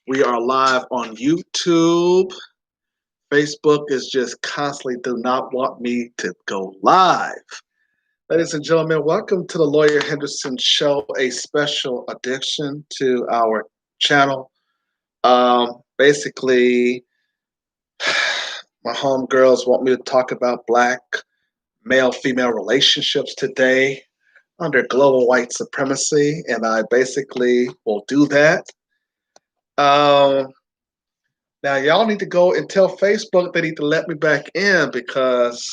We are live on YouTube. Facebook is just constantly do not want me to go live. Ladies and gentlemen, welcome to the Lawyer Henderson Show, a special addition to our channel. Basically, my homegirls want me to talk about black male-female relationships today under global white supremacy, and I basically will do that. Now, y'all need to go and tell Facebook they need to let me back in because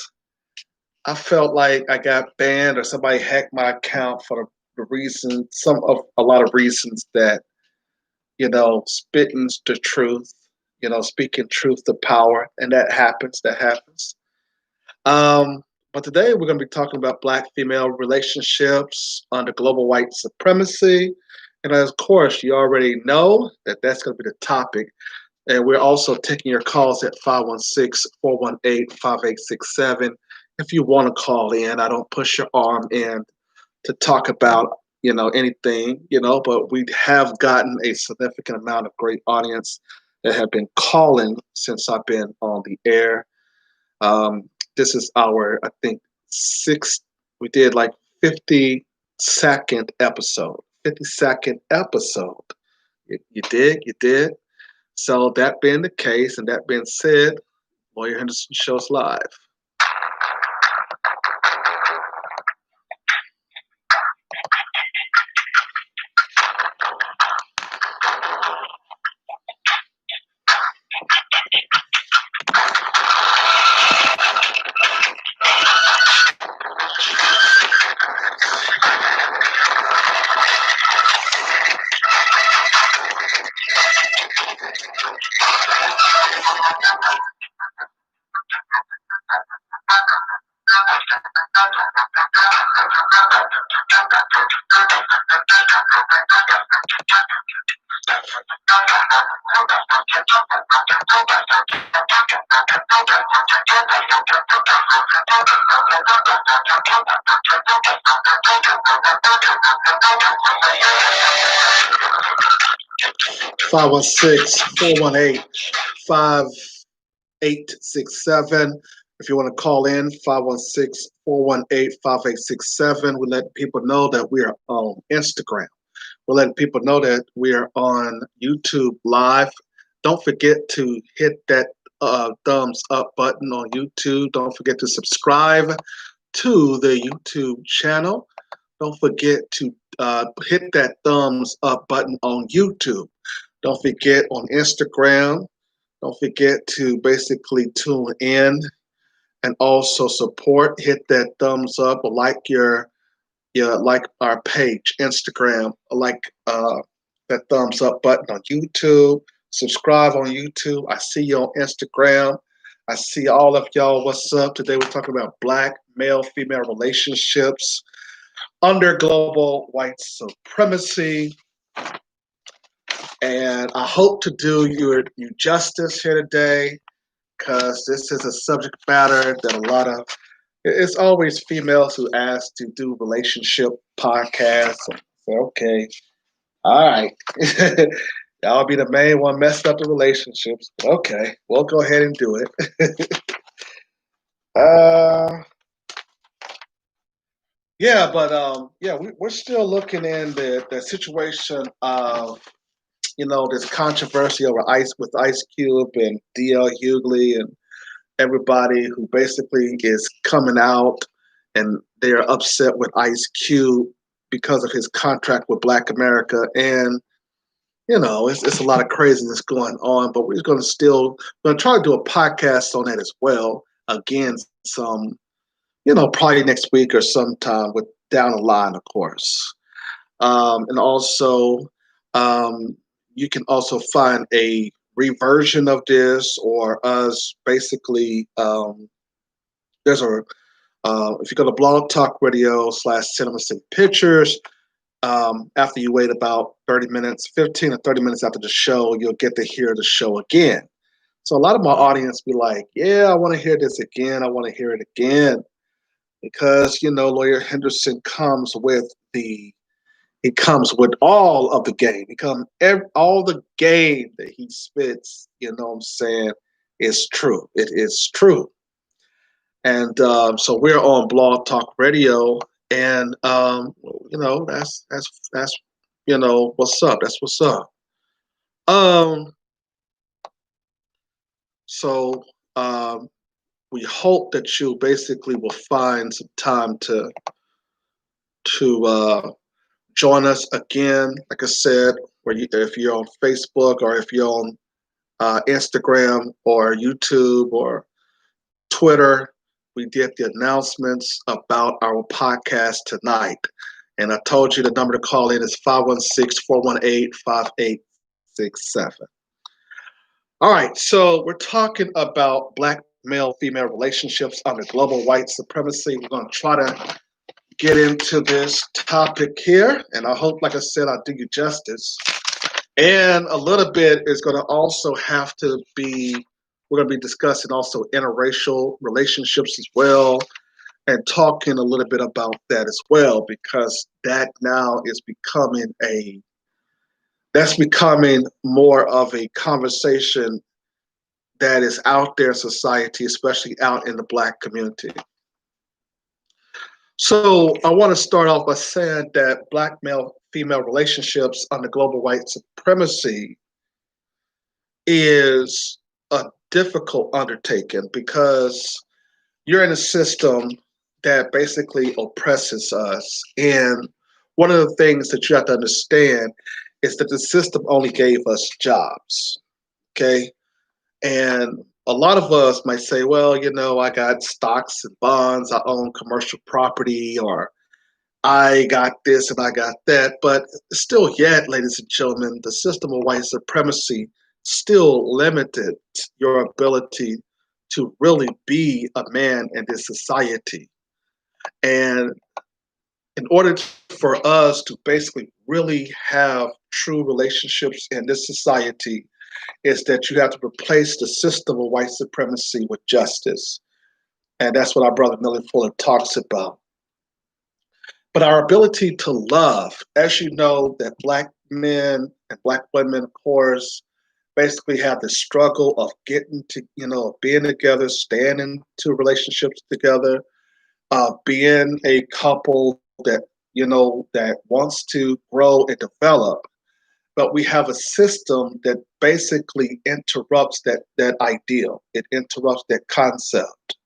I felt like I got banned or somebody hacked my account for the reason, a lot of reasons that, spitting the truth, speaking truth to power, and that happens. But today we're going to be talking about black female relationships under global white supremacy. And of course, you already know that that's going to be the topic. And we're also taking your calls at 516-418-5867. If you want to call in, I don't push your arm in to talk about, anything, but we have gotten a significant amount of great audience that have been calling since I've been on the air. This is our, I think, we did like 50-second episode. 50-second episode. You did. So that being the case, and that being said, Lawyer Henderson Show's live. 516-418-5867. If you want to call in, 516-418-5867. We let people know that we are on Instagram. We're letting people know that we are on YouTube Live. Don't forget to hit that thumbs up button on YouTube. Don't forget to subscribe to the YouTube channel. Don't forget to hit that thumbs up button on YouTube. Don't forget on Instagram. Don't forget to basically tune in and also support. Hit that thumbs up or like like our page, Instagram, like that thumbs up button on YouTube. Subscribe on YouTube. I see you on Instagram. I see all of y'all. What's up? Today we're talking about black male-female relationships under global white supremacy. And I hope to do you justice here today because this is a subject matter that it's always females who ask to do relationship podcasts. So, okay, all right. Y'all be the main one messing up the relationships. Okay, we'll go ahead and do it. We're still looking in the situation of this controversy over Ice Cube and DL Hughley and everybody who basically is coming out and they're upset with Ice Cube because of his contract with Black America. And it's a lot of craziness going on, but we're going to try to do a podcast on that as well. Again, probably next week or sometime down the line, of course. And also, you can also find a reversion of this or us basically. There's if you go to Blog Talk Radio /Cinema Sync Pictures, after you wait about 30 minutes, 15 or 30 minutes after the show, you'll get to hear the show again. So a lot of my audience be like, yeah, I want to hear this again. I want to hear it again. Because, Lawyer Henderson comes with the He comes with all of the game. He comes all the game that he spits. You know what I'm saying? Is true. It is true. And so we're on Blog Talk Radio, and that's what's up. That's what's up. Um, so we hope that you basically will find some time to join us again. Like I said, if you're on Facebook or if you're on Instagram or YouTube or Twitter, we did the announcements about our podcast tonight. And I told you the number to call in is 516-418-5867. All right, so we're talking about black male-female relationships under global white supremacy. We're going to try to get into this topic here, and I hope, like I said, I do you justice. And a little bit is going to also have to be, we're going to be discussing also interracial relationships as well, and talking a little bit about that as well, because that now is becoming more of a conversation that is out there in society, especially out in the black community. So I want to start off by saying that black male-female relationships under global white supremacy is a difficult undertaking because you're in a system that basically oppresses us. And one of the things that you have to understand is that the system only gave us jobs, okay? And a lot of us might say, well, I got stocks and bonds, I own commercial property, or I got this and I got that. But still yet, ladies and gentlemen, the system of white supremacy still limited your ability to really be a man in this society. And in order for us to basically really have true relationships in this society, is that you have to replace the system of white supremacy with justice. And that's what our brother Millie Fuller talks about. But our ability to love, as you know, that black men and black women, of course, basically have the struggle of getting to, being together, staying into relationships together, being a couple that, that wants to grow and develop. But we have a system that basically interrupts that ideal. It interrupts that concept.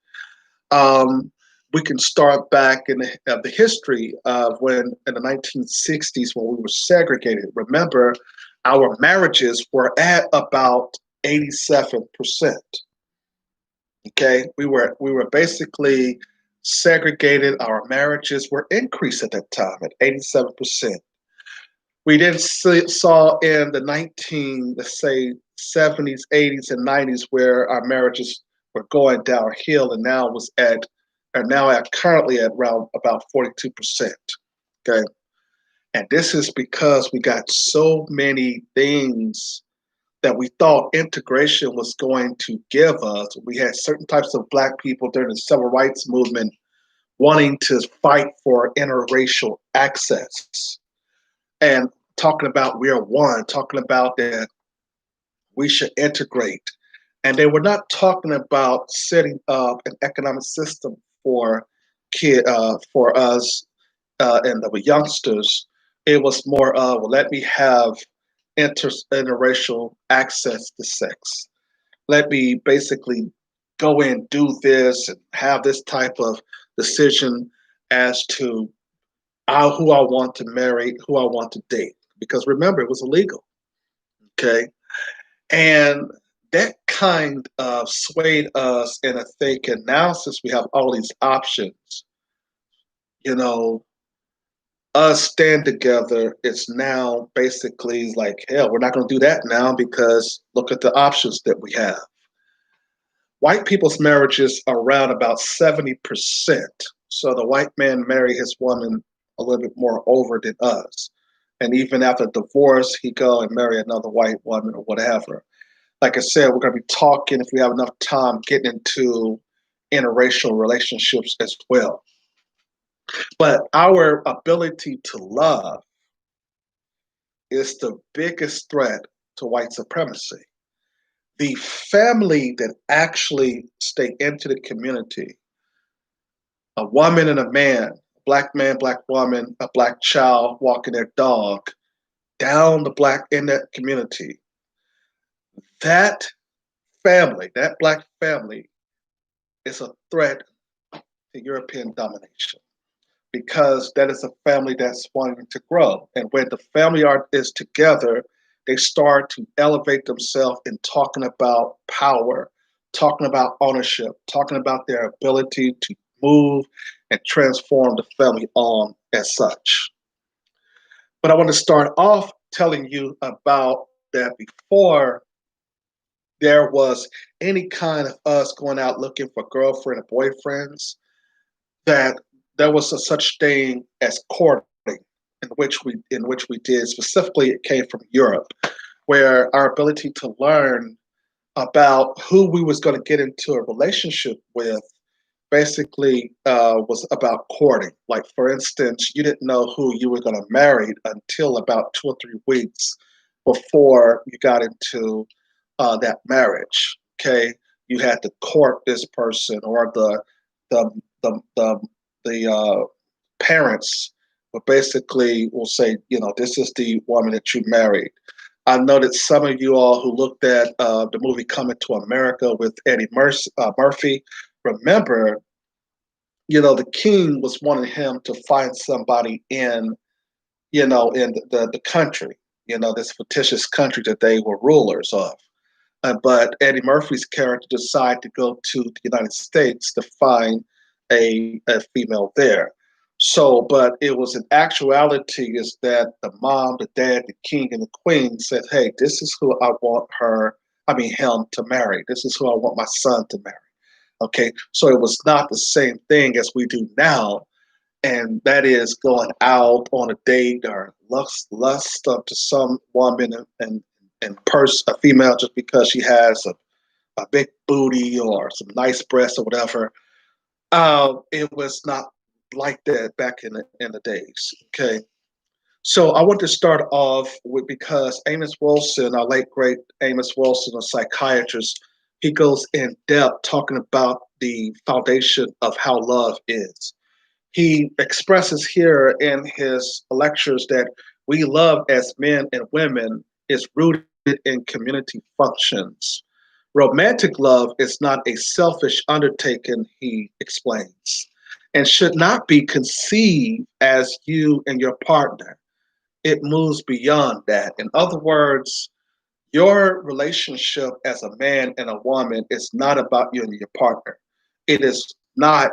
We can start back in the history of when in the 1960s when we were segregated. Remember, our marriages were at about 87%. Okay, we were basically segregated. Our marriages were increased at that time at 87%. We then saw in the let's say 70s, 80s, and 90s where our marriages were going downhill, and now currently at around about 42%. Okay, and this is because we got so many things that we thought integration was going to give us. We had certain types of black people during the civil rights movement wanting to fight for interracial access. And talking about we're one, talking about that we should integrate. And they were not talking about setting up an economic system for for us and the youngsters. It was more of, well, let me have interracial access to sex. Let me basically go and do this and have this type of decision as to who I want to marry, who I want to date. Because remember, it was illegal. Okay. And that kind of swayed us into thinking now, since we have all these options, us stand together, it's now basically like, hell, we're not going to do that now because look at the options that we have. White people's marriages are around about 70%. So the white man marry his woman a little bit more over than us. And even after divorce, he go and marry another white woman or whatever. Like I said, we're going to be talking, if we have enough time, getting into interracial relationships as well. But our ability to love is the biggest threat to white supremacy. The family that actually stay into the community, a woman and a man, black woman, a black child walking their dog down the black in that community, that family, that black family is a threat to European domination because that is a family that's wanting to grow. And when the family is together, they start to elevate themselves in talking about power, talking about ownership, talking about their ability to move and transform the family on as such. But I want to start off telling you about that before there was any kind of us going out looking for girlfriend or boyfriends, that there was a such thing as courting, in which we did. Specifically, it came from Europe, where our ability to learn about who we was going to get into a relationship with basically was about courting. Like, for instance, you didn't know who you were going to marry until about 2 or 3 weeks before you got into that marriage. Okay, you had to court this person, or the the the, the parents will basically will say, this is the woman that you married. I know that some of you all who looked at the movie Coming to America with Eddie Murphy remember, the king was wanting him to find somebody in the country, this fictitious country that they were rulers of. But Eddie Murphy's character decided to go to the United States to find a female there. So, but it was in actuality is that the mom, the dad, the king, and the queen said, "Hey, this is who I want him to marry. This is who I want my son to marry." Okay, so it was not the same thing as we do now, and that is going out on a date or lust up to some woman and purse a female just because she has a big booty or some nice breasts or whatever. It was not like that back in the days. Okay, so I want to start off with, because Amos Wilson, our late great Amos Wilson, a psychiatrist, he goes in depth talking about the foundation of how love is. He expresses here in his lectures that we love as men and women is rooted in community functions. Romantic love is not a selfish undertaking, he explains, and should not be conceived as you and your partner. It moves beyond that. In other words, your relationship as a man and a woman is not about you and your partner. It is not,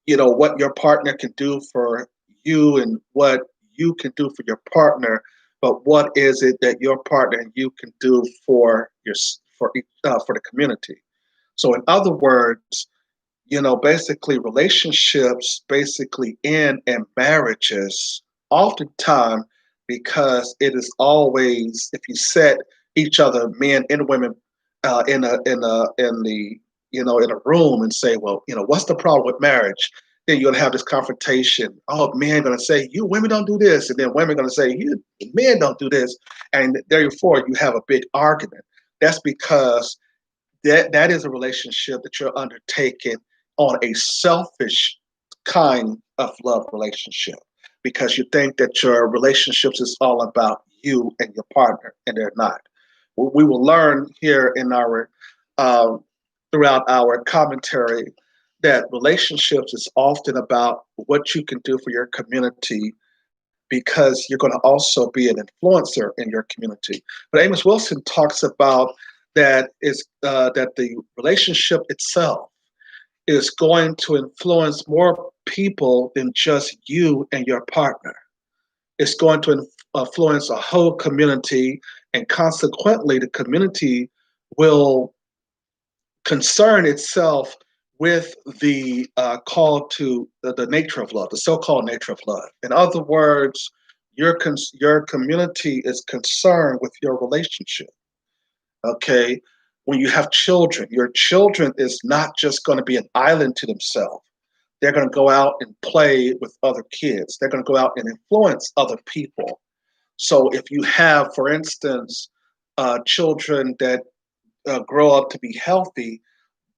what your partner can do for you and what you can do for your partner, but what is it that your partner and you can do for for the community. So, in other words, basically relationships basically end in marriages oftentimes because it is always, if you set each other, men and women, in a room and say, well, what's the problem with marriage? Then you're gonna have this confrontation. Oh, men gonna say you women don't do this, and then women gonna say you men don't do this, and therefore you have a big argument. That's because that is a relationship that you're undertaking on a selfish kind of love relationship, because you think that your relationships is all about you and your partner, and they're not. We will learn here in our uh, throughout our commentary that relationships is often about what you can do for your community, because you're going to also be an influencer in your community. But Amos Wilson talks about that the relationship itself is going to influence more people than just you and your partner. It's going to influence a whole community, and consequently, the community will concern itself with the call to the nature of love, the so-called nature of love. In other words, your community is concerned with your relationship. Okay, when you have children, your children is not just going to be an island to themselves. They're going to go out and play with other kids. They're going to go out and influence other people. So if you have, for instance, children that grow up to be healthy,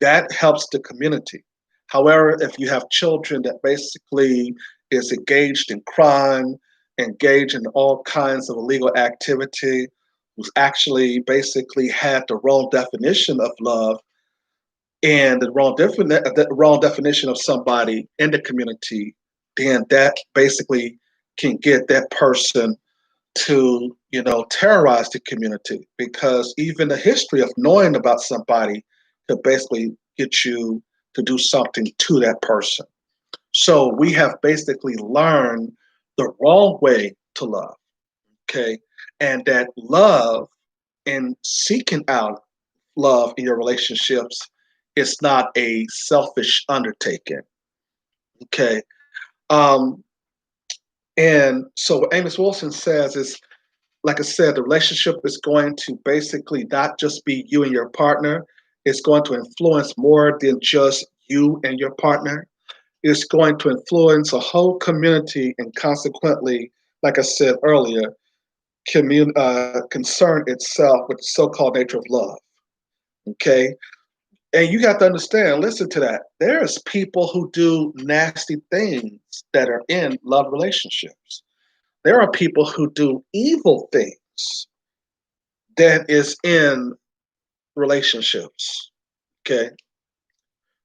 that helps the community. However, if you have children that basically is engaged in crime, engaged in all kinds of illegal activity, who's actually basically had the wrong definition of love and the wrong definition of somebody in the community, then that basically can get that person to terrorize the community, because even the history of knowing about somebody could basically get you to do something to that person. So we have basically learned the wrong way to love. Okay. And that love and seeking out love in your relationships is not a selfish undertaking. Okay. um and so what Amos Wilson says is, like I said, the relationship is going to basically not just be you and your partner. It's going to influence more than just you and your partner. It's going to influence a whole community, and consequently, like I said earlier, concern itself with the so-called nature of love. Okay, and you have to understand. Listen to that. There's people who do nasty things that are in love relationships. There are people who do evil things that is in relationships. Okay.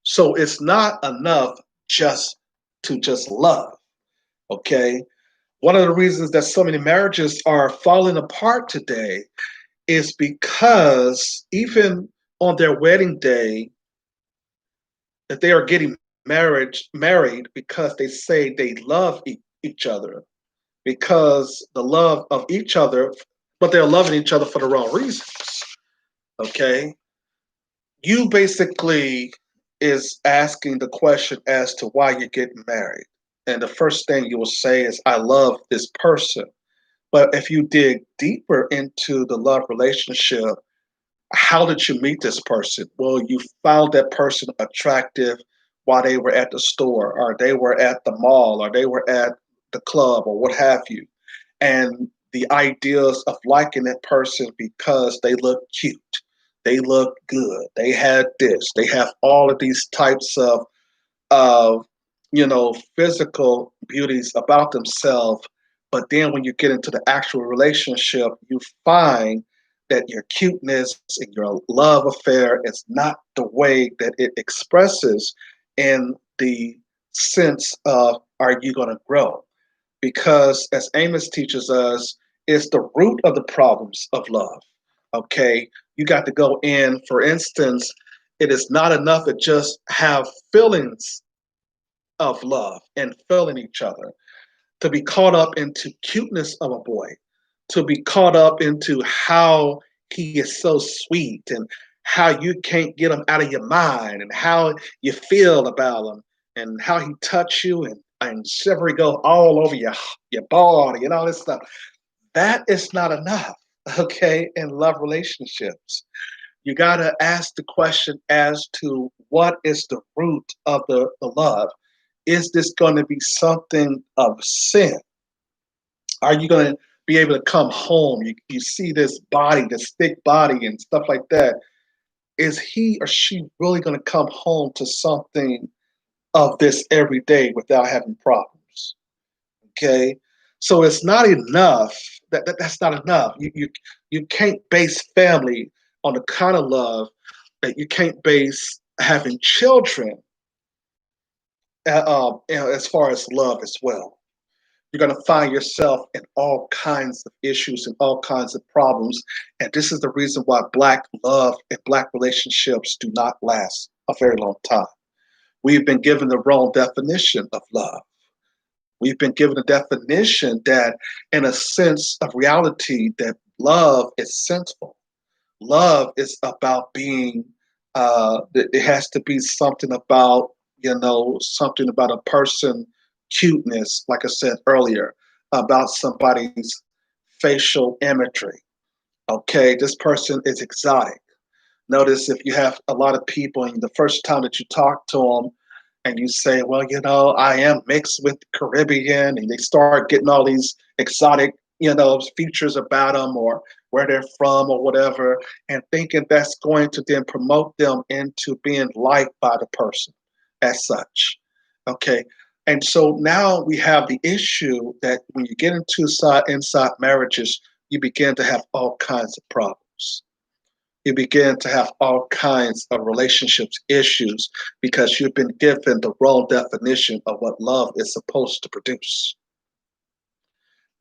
So it's not enough just to just love. Okay. One of the reasons that so many marriages are falling apart today is because even on their wedding day, that they are getting married because they say they love each other, because the love of each other, but they're loving each other for the wrong reasons. Okay. You basically is asking the question as to why you're getting married. And the first thing you will say is, I love this person. But if you dig deeper into the love relationship, how did you meet this person? Well, you found that person attractive while they were at the store, or they were at the mall, or they were at the club, or what have you. And the ideas of liking that person because they look cute, they look good, they had this, they have all of these types of physical beauties about themselves. But then when you get into the actual relationship, you find that your cuteness and your love affair is not the way that it expresses in the sense of, are you going to grow? Because as Amos teaches us, it's the root of the problems of love. Okay, you got to go in. For instance, it is not enough to just have feelings of love and feeling each other, to be caught up into cuteness of a boy, to be caught up into how he is so sweet, and how you can't get him out of your mind, and how you feel about him, and how he touch you, and shivery go all over your body and all this stuff. That is not enough. Okay, in love relationships, you got to ask the question as to what is the root of the love. Is this going to be something of sin? Are you going to be able to come home? You see this body, this thick body and stuff like that. Is he or she really going to come home to something of this every day without having problems? Okay. So it's not enough. That's not enough. You can't base family on the kind of love that you can't base having children as far as love as well. You're going to find yourself in all kinds of issues and all kinds of problems. And this is the reason why Black love and Black relationships do not last a very long time. We've been given the wrong definition of love. We've been given a definition that, in a sense of reality, that love is sinful. Love is about being, it has to be something about, something about a person cuteness, like I said earlier, about somebody's facial imagery. Okay, this person is exotic. Notice if you have a lot of people and the first time that you talk to them and you say, well, I am mixed with Caribbean, and they start getting all these exotic features about them or where they're from or whatever, and thinking that's going to then promote them into being liked by the person as such. Okay. And so now we have the issue that when you get into inside marriages, you begin to have all kinds of problems. You begin to have all kinds of relationships issues because you've been given the wrong definition of what love is supposed to produce.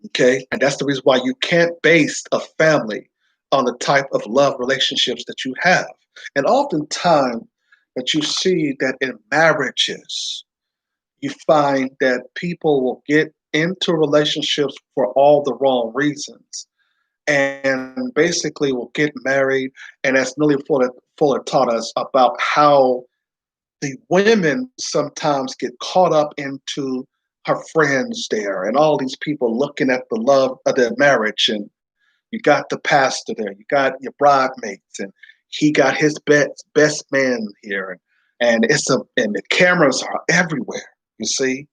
Okay. And that's the reason why you can't base a family on the type of love relationships that you have. And oftentimes that you see that in marriages, you find that people will get into relationships for all the wrong reasons and basically will get married. And as Millie Fuller taught us about how the women sometimes get caught up into her friends there and all these people looking at the love of their marriage. And you got the pastor there, you got your bridesmaids, and he got his best man here. And the cameras are everywhere, you see,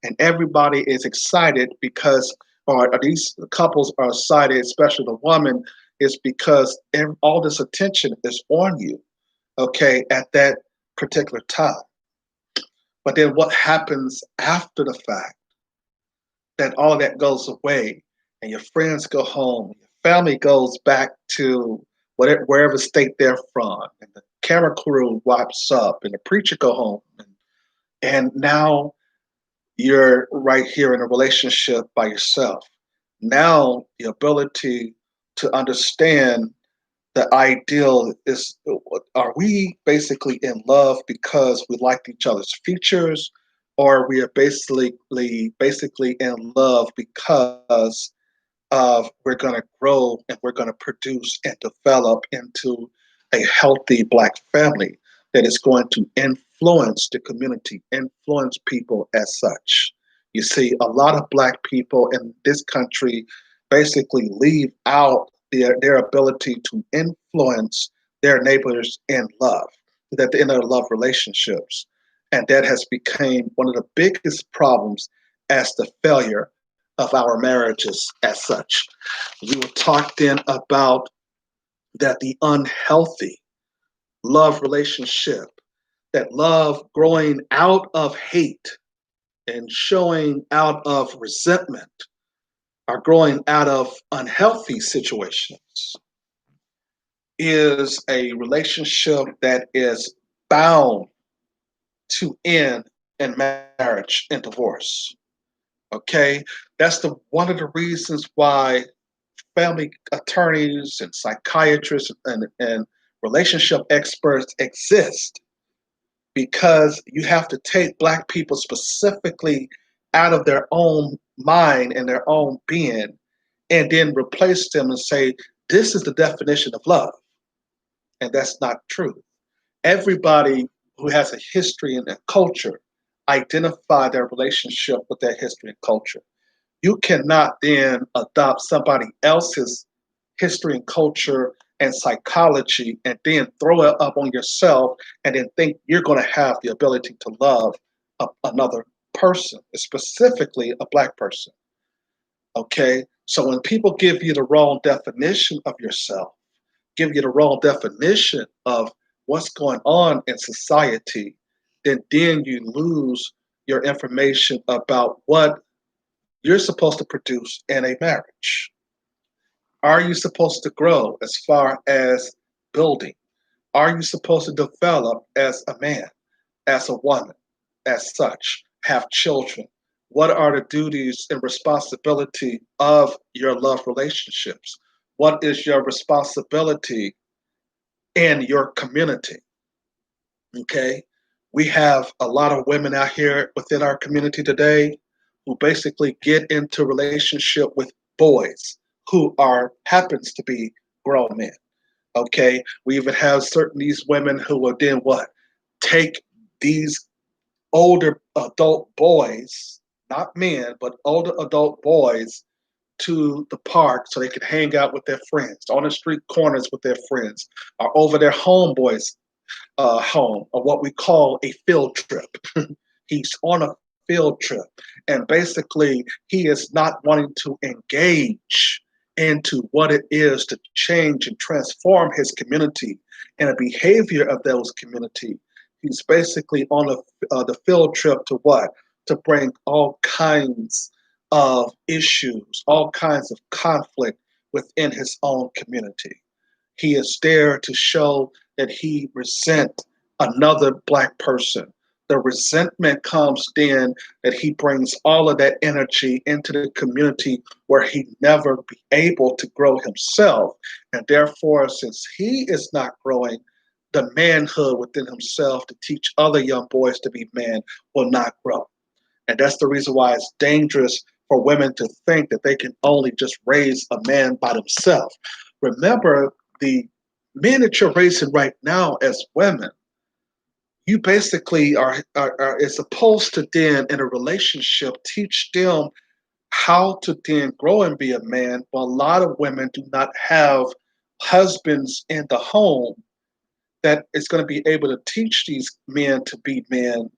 and everybody is excited because, or these couples are excited, especially the woman, is because all this attention is on you, okay, at that particular time. But then what happens after the fact that all that goes away and your friends go home, your family goes back to wherever state they're from, and the camera crew wipes up and the preacher go home. And now you're right here in a relationship by yourself. Now the ability to understand the ideal is, are we basically in love because we liked each other's features, or we are basically in love because of we're going to grow and we're going to produce and develop into a healthy Black family that is going to influence the community, influence people as such. You see, a lot of Black people in this country basically leave out their ability to influence their neighbors in love, that in their love relationships. And that has become one of the biggest problems as the failure of our marriages as such. We will talk then about that the unhealthy love relationship, that love growing out of hate and showing out of resentment are growing out of unhealthy situations, is a relationship that is bound to end in marriage and divorce. Okay, that's the one of the reasons why family attorneys and psychiatrists and relationship experts exist, because you have to take Black people specifically out of their own mind and their own being and then replace them and say, this is the definition of love. And that's not true. Everybody who has a history and a culture identify their relationship with that history and culture. You cannot then adopt somebody else's history and culture and psychology and then throw it up on yourself and then think you're going to have the ability to love another person, specifically a Black person. Okay? So when people give you the wrong definition of yourself, give you the wrong definition of what's going on in society, then you lose your information about what you're supposed to produce in a marriage. Are you supposed to grow as far as building? Are you supposed to develop as a man, as a woman, as such, have children? What are the duties and responsibility of your love relationships? What is your responsibility in your community? Okay. We have a lot of women out here within our community today who basically get into relationship with boys who are happens to be grown men. Okay. We even have certain these women who will then what? Take these older adult boys, not men, but older adult boys to the park so they can hang out with their friends, on the street corners with their friends, or over their homeboys' home, or what we call a field trip. He's on a field trip. And basically, he is not wanting to engage into what it is to change and transform his community and the behavior of those community. He's basically on the field trip to what? To bring all kinds of issues, all kinds of conflict within his own community. He is there to show that he resents another black person. The resentment comes then that he brings all of that energy into the community where he never be able to grow himself. And therefore, since he is not growing, the manhood within himself to teach other young boys to be men will not grow. And that's the reason why it's dangerous for women to think that they can only just raise a man by themselves. Remember, the men that you're raising right now as women, you basically are is supposed to then in a relationship teach them how to then grow and be a man. But a lot of women do not have husbands in the home that is going to be able to teach these men to be men.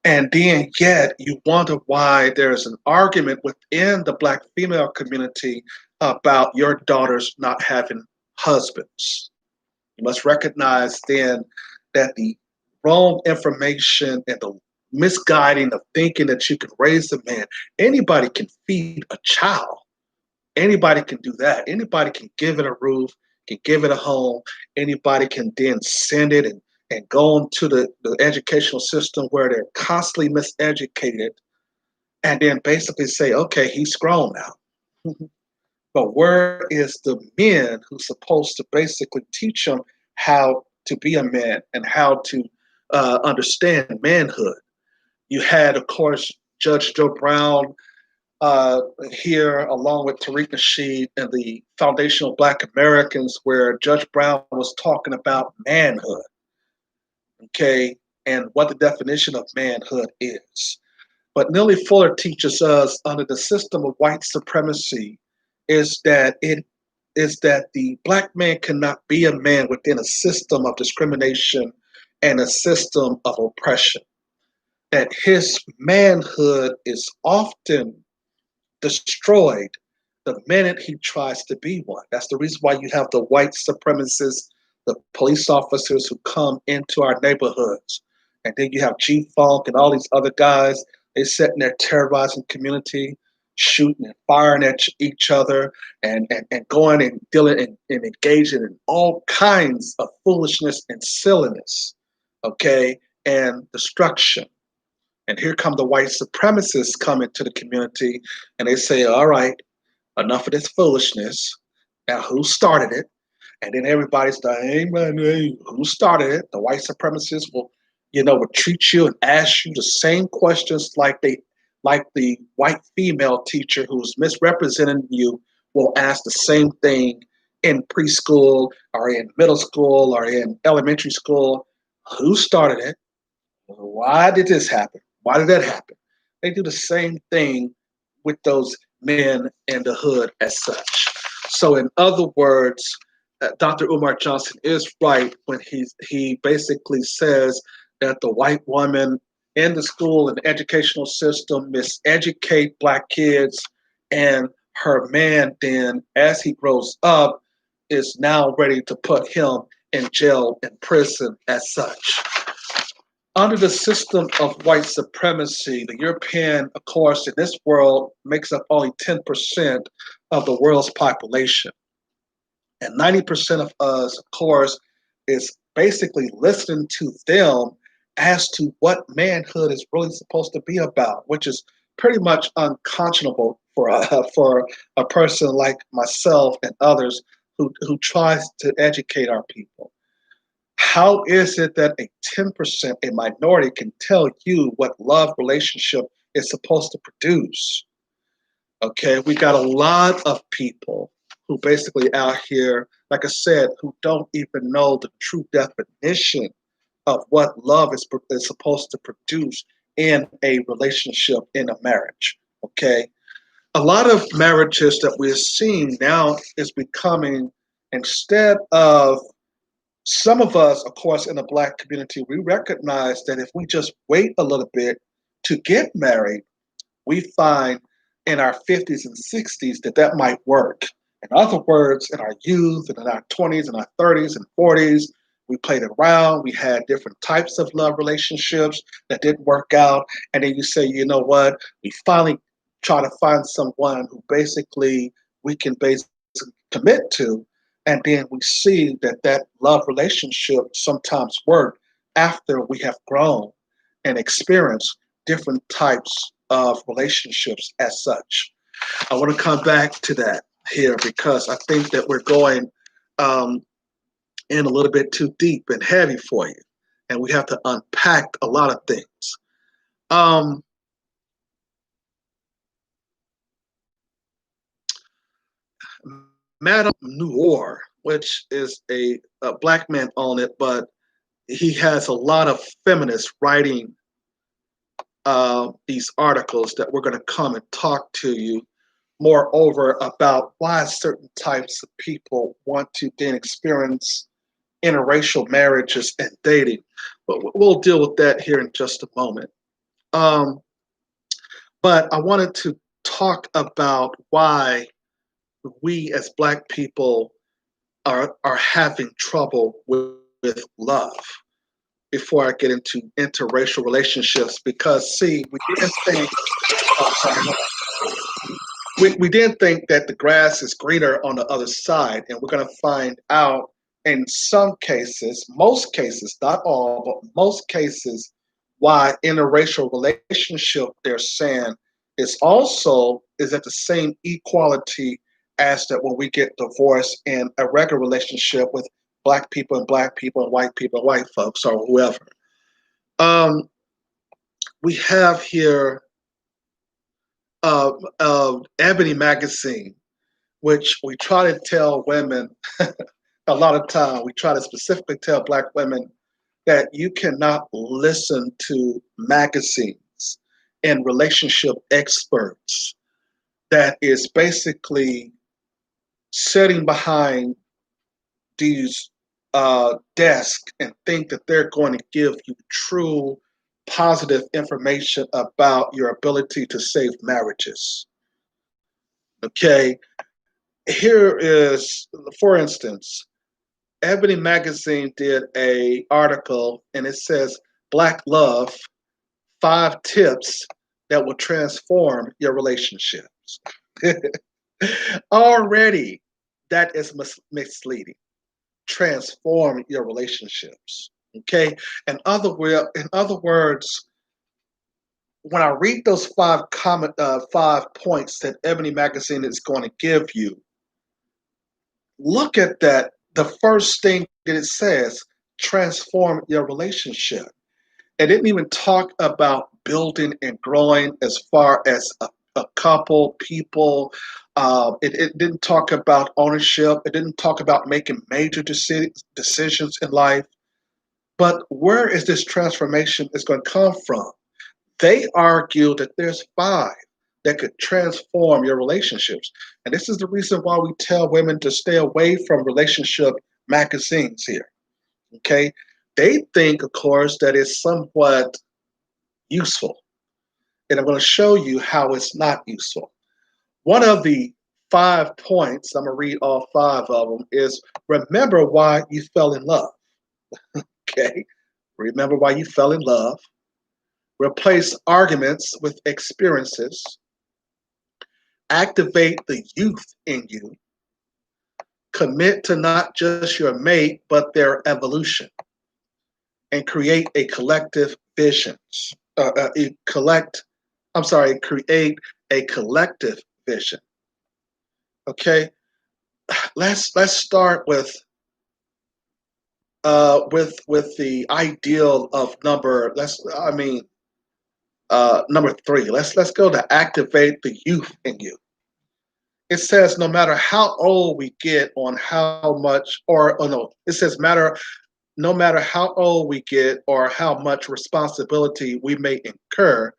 And then yet you wonder why there's an argument within the black female community about your daughters not having husbands. You must recognize then that the wrong information and the misguiding of thinking that you can raise a man, anybody can feed a child. Anybody can do that. Anybody can give it a roof, can give it a home. Anybody can then send it and go into the educational system where they're constantly miseducated and then basically say, okay, he's grown now. But where is the men who's supposed to basically teach them how to be a man and how to understand manhood? You had, of course, Judge Joe Brown here, along with Tariq Nasheed and the Foundation of Black Americans, where Judge Brown was talking about manhood, okay, and what the definition of manhood is. But Neely Fuller teaches us under the system of white supremacy is that the black man cannot be a man within a system of discrimination and a system of oppression. That his manhood is often destroyed the minute he tries to be one. That's the reason why you have the white supremacists, the police officers who come into our neighborhoods. And then you have G Funk and all these other guys. They sitting there terrorizing community, shooting and firing at each other and going and dealing and engaging in all kinds of foolishness and silliness, okay, and destruction. And here come the white supremacists coming to the community and they say, all right, enough of this foolishness. Now, who started it? And then everybody's like, hey, man, hey, who started it? The white supremacists will treat you and ask you the same questions like the white female teacher who's misrepresenting you will ask the same thing in preschool or in middle school or in elementary school. Who started it? Why did this happen? Why did that happen? They do the same thing with those men in the hood as such. So, in other words, Dr. Umar Johnson is right when he basically says that the white woman in the school and the educational system miseducate black kids, and her man then, as he grows up, is now ready to put him in jail and prison as such. Under the system of white supremacy, the European, of course, in this world makes up only 10% of the world's population. And 90% of us, of course, is basically listening to them as to what manhood is really supposed to be about, which is pretty much unconscionable for a person like myself and others who tries to educate our people. How is it that a 10%, a minority, can tell you what love relationship is supposed to produce? Okay, we got a lot of people who basically out here, like I said, who don't even know the true definition of what love is supposed to produce in a relationship, in a marriage. Okay, a lot of marriages that we're seeing now is becoming, instead of some of us, of course, in the black community, we recognize that if we just wait a little bit, to get married, we find in our 50s and 60s that that might work. In other words, in our youth and in our 20s and our 30s and 40s, we played around. We had different types of love relationships that didn't work out. And then you say, you know what? We finally try to find someone who basically we can basically commit to. And then we see that that love relationship sometimes work after we have grown and experienced different types of relationships as such. I want to come back to that here because I think that we're going um, in a little bit too deep and heavy for you, and we have to unpack a lot of things. Um, Madame Noir, which is a black man on it, but he has a lot of feminists writing these articles that we're going to come and talk to you moreover about why certain types of people want to then experience interracial marriages and dating. But we'll deal with that here in just a moment. Um, but I wanted to talk about why we as Black people are having trouble with love before I get into interracial relationships. Because, see, we didn't think that the grass is greener on the other side, and we're going to find out in some cases, most cases, not all, but most cases, why interracial relationship they're saying is at the same equality as that when we get divorced in a regular relationship with black people and white folks or whoever. Um, we have here Ebony magazine, which we try to tell women a lot of time. We try to specifically tell Black women that you cannot listen to magazines and relationship experts that is basically sitting behind these desks and think that they're going to give you true positive information about your ability to save marriages. Okay, here is, for instance, Ebony magazine did a article and it says Black love, 5 tips that will transform your relationships. Already that is misleading. Transform your relationships. Okay. In other words, when I read those 5 points that Ebony magazine is going to give you, look at that. The first thing that it says, transform your relationship. It didn't even talk about building and growing as far as a couple, people. It didn't talk about ownership. It didn't talk about making major decisions in life. But where is this transformation is going to come from? They argue that there's 5 that could transform your relationships. And this is the reason why we tell women to stay away from relationship magazines here. Okay. They think, of course, that it's somewhat useful. And I'm going to show you how it's not useful. One of the 5 points, I'm going to read all 5 of them, is remember why you fell in love. Okay. Remember why you fell in love. Replace arguments with experiences. Activate the youth in you. Commit to not just your mate, but their evolution. And create a collective visions. Create a collective vision. Okay, let's start with the ideal of number 3. Let's go to activate the youth in you. It says no matter how old we get on how much or oh no, it says no matter how old we get or how much responsibility we may incur,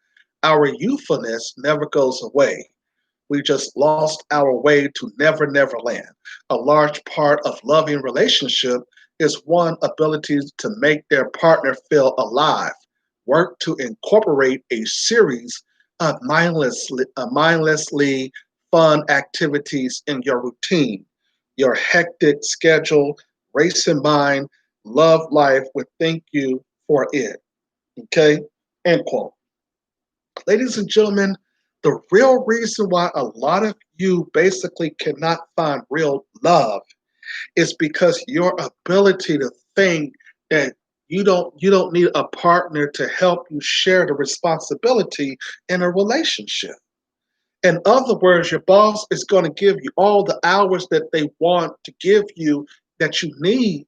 our youthfulness never goes away. We just lost our way to Never Land. A large part of loving relationship is one ability to make their partner feel alive work to incorporate a series of mindlessly fun activities in your routine. Your hectic schedule, race in mind, love life would thank you for it. Okay? End quote. Ladies and gentlemen, the real reason why a lot of you basically cannot find real love is because your ability to think that you don't need a partner to help you share the responsibility in a relationship. In other words, your boss is going to give you all the hours that they want to give you that you need.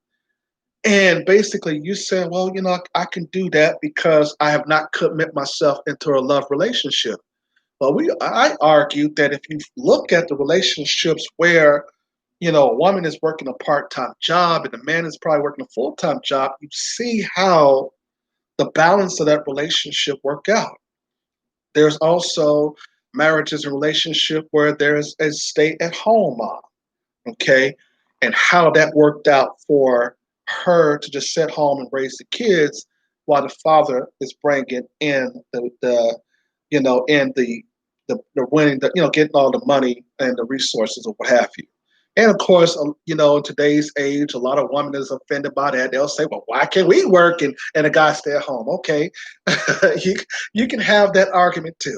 And basically, you say, well, I can do that because I have not commit myself into a love relationship. Well, I argue that if you look at the relationships where, a woman is working a part-time job and the man is probably working a full-time job, you see how the balance of that relationship work out. There's also marriages and relationship where there's a stay-at-home mom, okay, and how that worked out for her to just sit home and raise the kids while the father is bringing in the and the winning, getting all the money and the resources or what have you. And of course, in today's age, a lot of women is offended by that. They'll say, "Well, why can't we work and a guy stay at home?" Okay, you you can have that argument too.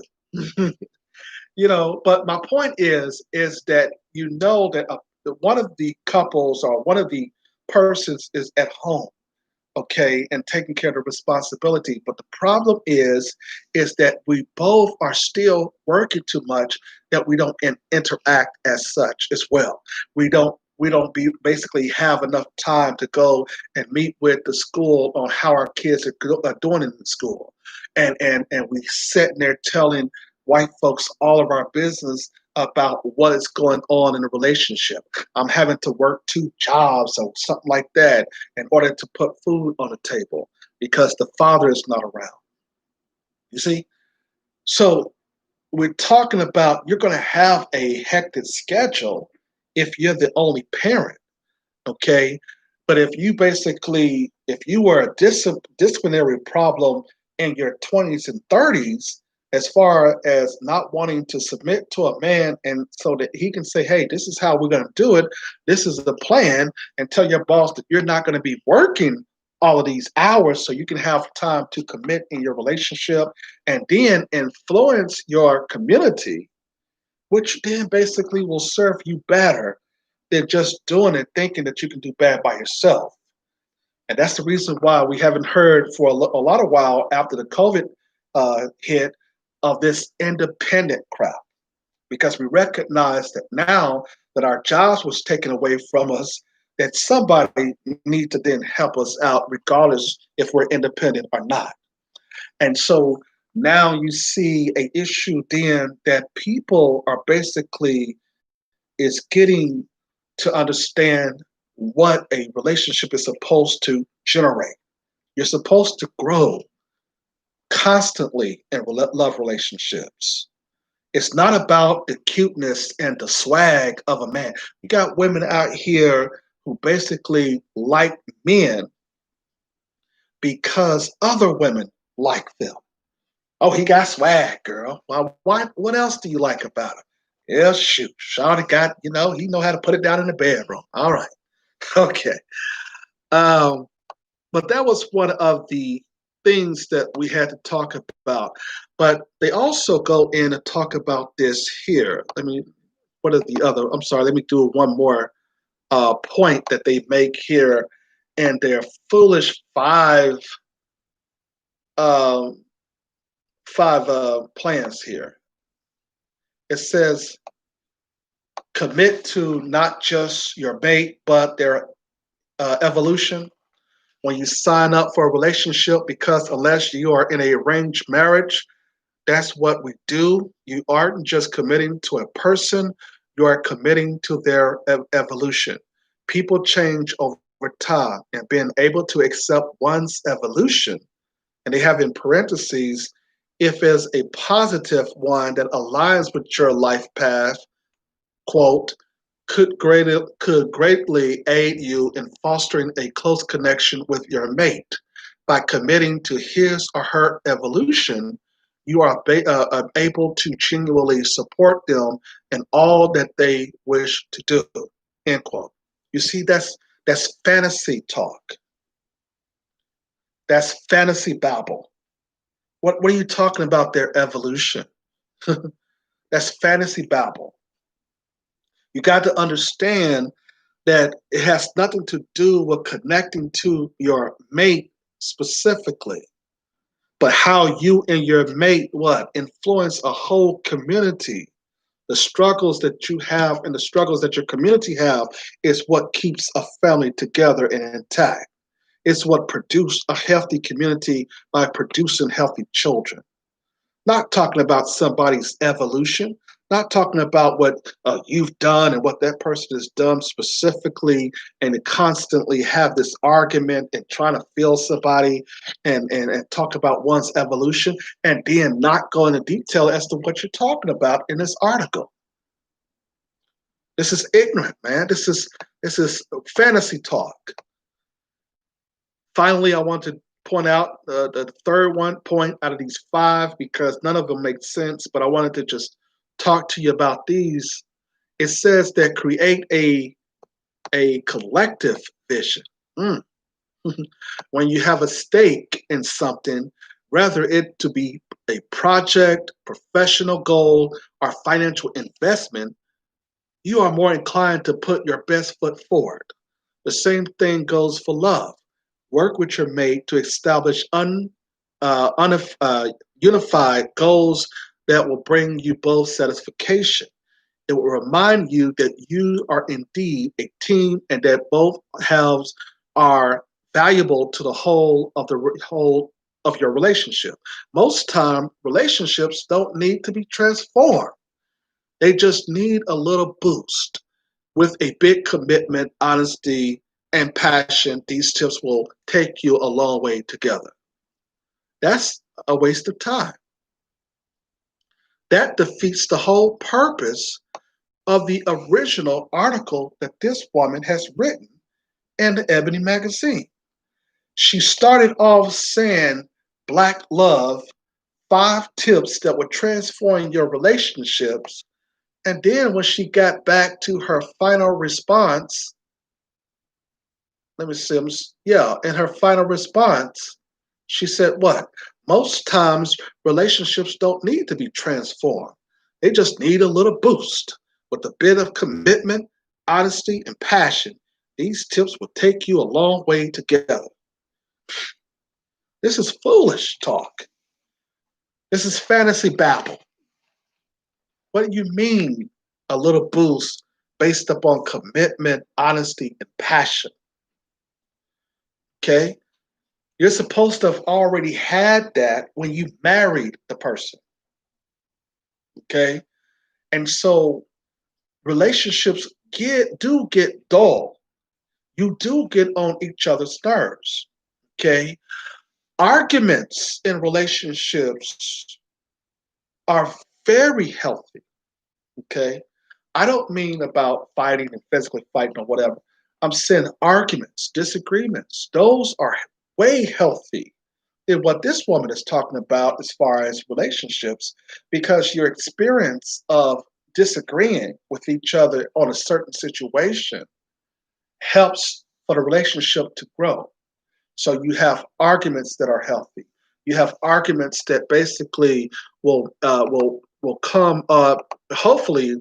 But my point is that that one of the couples or one of the persons is at home, okay, and taking care of the responsibility. But the problem is that we both are still working too much that we don't interact as such as well. We don't basically have enough time to go and meet with the school on how our kids are doing in the school, and we sitting there telling white folks all of our business about what is going on in a relationship. I'm having to work two jobs or something like that in order to put food on the table because the father is not around. You see? So we're talking about you're going to have a hectic schedule if you're the only parent, okay? But if you were a disciplinary problem in your 20s and 30s, as far as not wanting to submit to a man and so that he can say, hey, this is how we're going to do it, this is the plan, and tell your boss that you're not going to be working all of these hours so you can have time to commit in your relationship and then influence your community, which then basically will serve you better than just doing it thinking that you can do bad by yourself. And that's the reason why we haven't heard for a lot of while after the COVID hit of this independent crowd, because we recognize that now that our jobs was taken away from us, that somebody needs to then help us out, regardless if we're independent or not. And so now you see a issue then that people are basically is getting to understand what a relationship is supposed to generate. You're supposed to grow constantly in love relationships. It's not about the cuteness and the swag of a man. You got women out here who basically like men because other women like them. Oh, he got swag, girl. Well, what else do you like about him? Yeah, shoot. Shawty got, he know how to put it down in the bedroom. All right. Okay. Um, but that was one of the things that we had to talk about. But they also go in and talk about this here. What are the other? I'm sorry. Let me do one more point that they make here in their foolish um, five plans here. It says commit to not just your mate, but their evolution. When you sign up for a relationship, because unless you are in a arranged marriage, that's what we do. You aren't just committing to a person, you are committing to their evolution. People change over time, and being able to accept one's evolution, and they have in parentheses, if it's a positive one that aligns with your life path, quote, could greatly aid you in fostering a close connection with your mate. By committing to his or her evolution, you are able to genuinely support them in all that they wish to do. End quote. You see, that's fantasy talk. That's fantasy babble. What are you talking about? Their evolution. That's fantasy babble. You got to understand that it has nothing to do with connecting to your mate specifically, but how you and your mate what influence a whole community. The struggles that you have and the struggles that your community have is what keeps a family together and intact. It's what produces a healthy community by producing healthy children. Not talking about somebody's evolution, not talking about what you've done and what that person has done specifically, and to constantly have this argument and trying to feel somebody and talk about one's evolution and then not go into detail as to what you're talking about in this article. This is ignorant, man. This is fantasy talk. Finally, I want to point out the third one point out of these five because none of them make sense, but I wanted to just talk to you about these. It says that create a collective vision. Mm. When you have a stake in something, whether it to be a project, professional goal, or financial investment, you are more inclined to put your best foot forward. The same thing goes for love. Work with your mate to establish unified goals that will bring you both satisfaction. It will remind you that you are indeed a team and that both halves are valuable to the whole of your relationship. Most time, relationships don't need to be transformed. They just need a little boost. With a big commitment, honesty, and passion, these tips will take you a long way together. That's a waste of time. That defeats the whole purpose of the original article that this woman has written in the Ebony magazine. She started off saying, Black love, 5 tips that will transform your relationships. And then when she got back to her final response, let me see, yeah, in her final response, she said, what? Most times relationships don't need to be transformed. They just need a little boost. With a bit of commitment, honesty, and passion, these tips will take you a long way together. This is foolish talk. This is fantasy babble. What do you mean a little boost based upon commitment, honesty, and passion? Okay? You're supposed to have already had that when you married the person. Okay? And so relationships do get dull. You do get on each other's nerves. Okay? Arguments in relationships are very healthy. Okay? I don't mean about fighting and physically fighting or whatever. I'm saying arguments, disagreements. Those are way healthy in what this woman is talking about as far as relationships, because your experience of disagreeing with each other on a certain situation helps for the relationship to grow. So you have arguments that are healthy. You have arguments that basically will come up hopefully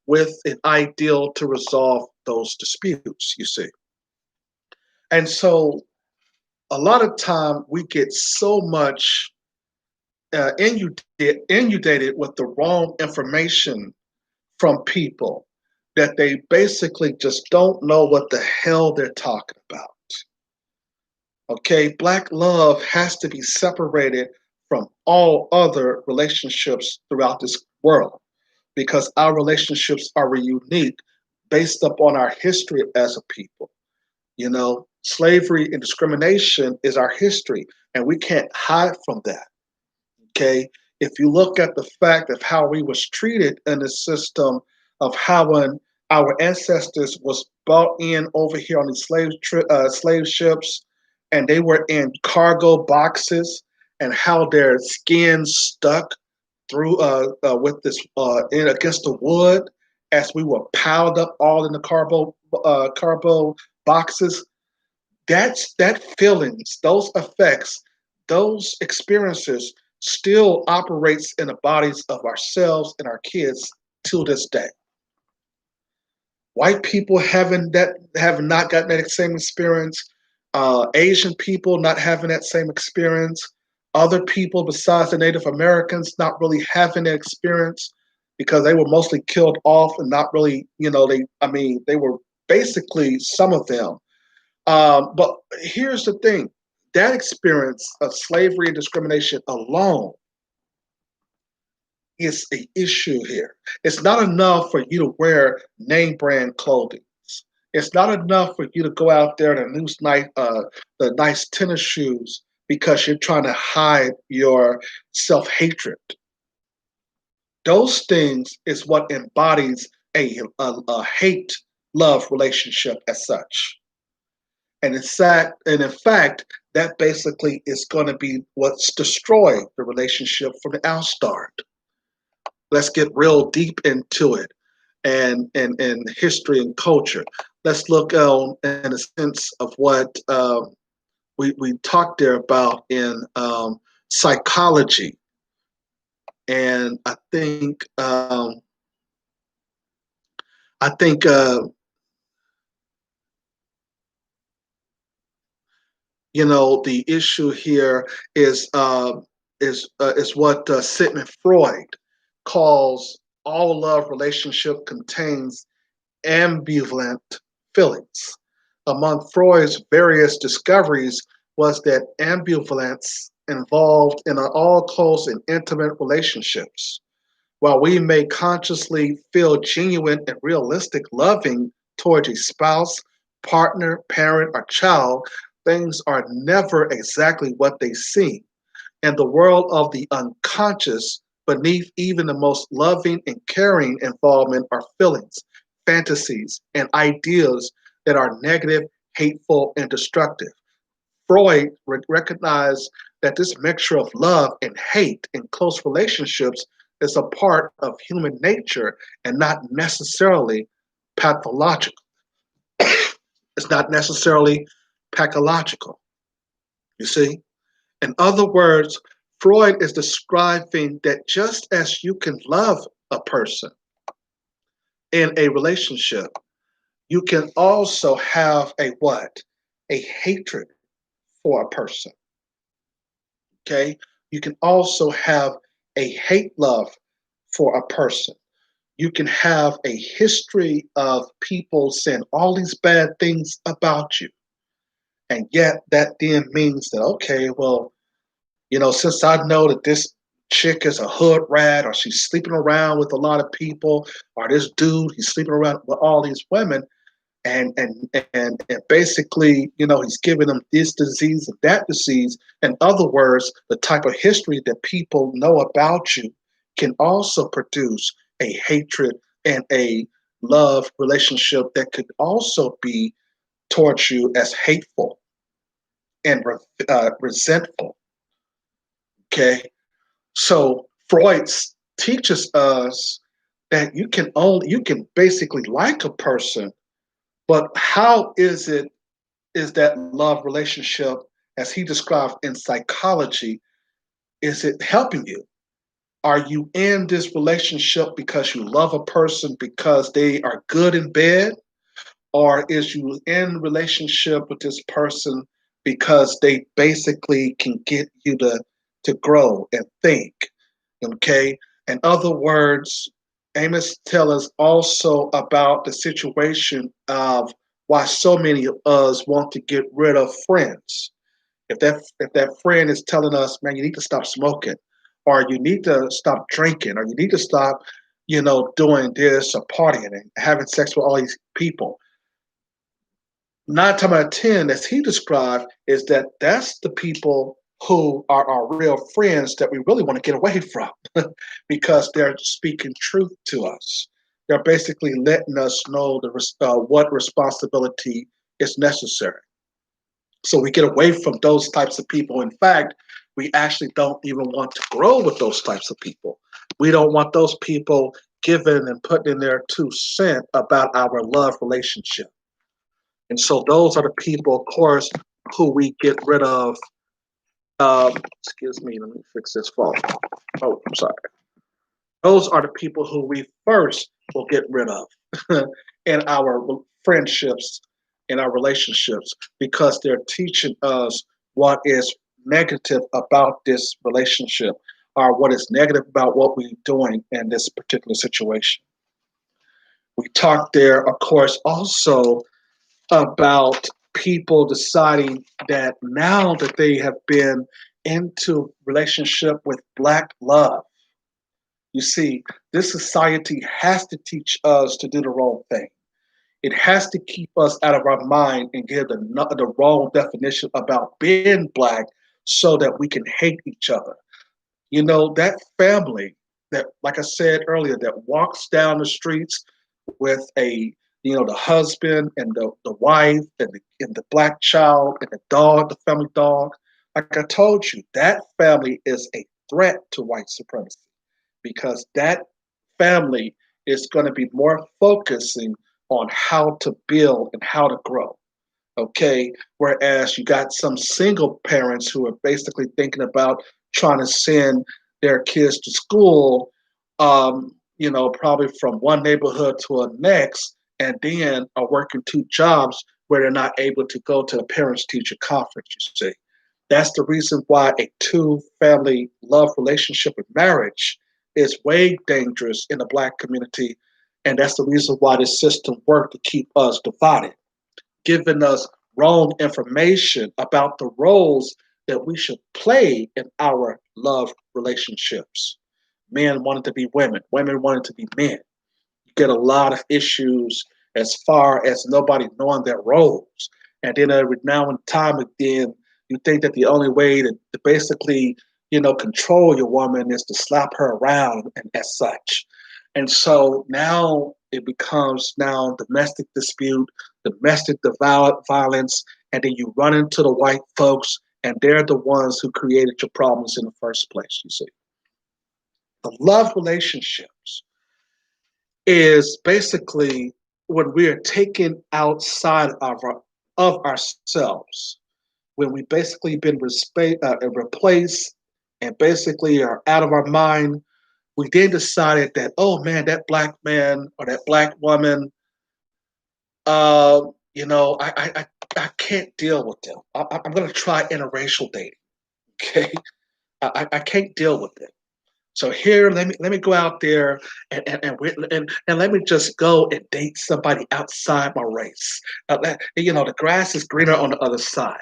with an ideal to resolve those disputes. You see, and so a lot of time we get so much inundated with the wrong information from people that they basically just don't know what the hell they're talking about. Okay, Black love has to be separated from all other relationships throughout this world because our relationships are unique based upon our history as a people. You know, slavery and discrimination is our history, and we can't hide from that. Okay, if you look at the fact of how we was treated in the system of how when our ancestors was brought in over here on these slave ships and they were in cargo boxes, and how their skin stuck through with this in against the wood as we were piled up all in the carbo boxes. That feelings, those effects, those experiences still operates in the bodies of ourselves and our kids till this day. White people have not gotten that same experience. Asian people not having that same experience. Other people besides the Native Americans not really having that experience because they were mostly killed off and not really, they were basically some of them. But here's the thing: that experience of slavery and discrimination alone is an issue here. It's not enough for you to wear name brand clothing. It's not enough for you to go out there in the nice tennis shoes because you're trying to hide your self hatred. Those things is what embodies a hate love relationship as such. And in fact, that basically is going to be what's destroyed the relationship from the outstart. Let's get real deep into it and history and culture. Let's look in a sense of what we talked there about in psychology. And I think the issue here is what Sigmund Freud calls all love relationship contains ambivalent feelings. Among Freud's various discoveries was that ambivalence involved in all close and intimate relationships. While we may consciously feel genuine and realistic loving towards a spouse, partner, parent, or child, things are never exactly what they seem. In the world of the unconscious, beneath even the most loving and caring involvement are feelings, fantasies, and ideas that are negative, hateful, and destructive. Freud recognized that this mixture of love and hate in close relationships is a part of human nature and not necessarily pathological. It's not necessarily pathological, you see? In other words, Freud is describing that just as you can love a person in a relationship, you can also have a what? A hatred for a person. Okay? You can also have a hate love for a person. You can have a history of people saying all these bad things about you. And yet that then means that, okay, well, since I know that this chick is a hood rat or she's sleeping around with a lot of people, or this dude, he's sleeping around with all these women, and basically, he's giving them this disease and that disease. In other words, the type of history that people know about you can also produce a hatred and a love relationship that could also be towards you as hateful and resentful. Okay, so Freud teaches us that you can basically like a person, but how is that love relationship, as he described in psychology, is it helping you? Are you in this relationship because you love a person because they are good in bed? Or is you in relationship with this person because they basically can get you to grow and think? Okay. In other words, Amos tells us also about the situation of why so many of us want to get rid of friends. If that friend is telling us, man, you need to stop smoking, or you need to stop drinking, or you need to stop, doing this or partying and having sex with all these people. 9 times out of 10, as he described, is that's the people who are our real friends that we really want to get away from because they're speaking truth to us. They're basically letting us know what responsibility is necessary. So we get away from those types of people. In fact, we actually don't even want to grow with those types of people. We don't want those people giving and putting in their 2 cents about our love relationship. And so those are the people, of course, who we get rid of. Excuse me, let me fix this phone. Oh, I'm sorry. Those are the people who we first will get rid of in our friendships, in our relationships, because they're teaching us what is negative about this relationship or what is negative about what we're doing in this particular situation. We talked there, of course, also about people deciding that now that they have been into relationship with black love, you see, this society has to teach us to do the wrong thing. It has to keep us out of our mind and give the wrong definition about being black so that we can hate each other. You know, that family that, like I said earlier, that walks down the streets with the husband and the wife and the black child and the dog, the family dog. Like I told you, that family is a threat to white supremacy because that family is going to be more focusing on how to build and how to grow. Okay. Whereas you got some single parents who are basically thinking about trying to send their kids to school, probably from one neighborhood to the next, and then are working 2 jobs where they're not able to go to a parents teacher conference, you see. That's the reason why a two family love relationship and marriage is way dangerous in the black community. And that's the reason why this system worked to keep us divided, giving us wrong information about the roles that we should play in our love relationships. Men wanted to be women, women wanted to be men. You get a lot of issues as far as nobody knowing their roles. And then every now and time again, you think that the only way to basically, control your woman is to slap her around and as such. And so now it becomes now domestic dispute, domestic violence, and then you run into the white folks, and they're the ones who created your problems in the first place, you see. The love relationships is basically when we are taken outside of ourselves, when we basically been replaced and basically are out of our mind. We then decided that, oh man, that black man or that black woman, uh, I can't deal with them. I'm going to try interracial dating. Okay, I can't deal with it. So here, let me go out there and let me just go and date somebody outside my race. The grass is greener on the other side.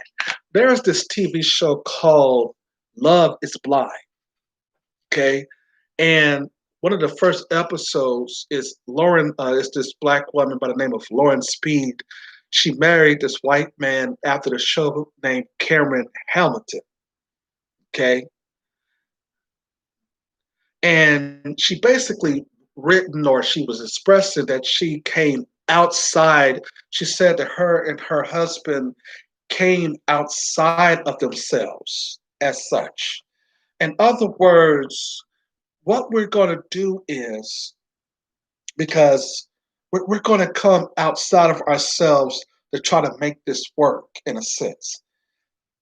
There's this TV show called Love Is Blind. Okay, and one of the first episodes is Lauren is this black woman by the name of Lauren Speed. She married this white man after the show named Cameron Hamilton. Okay, and she basically written or she was expressing that she came outside. She said that her and her husband came outside of themselves as such. In other words, what we're going to do is, because we're going to come outside of ourselves to try to make this work in a sense.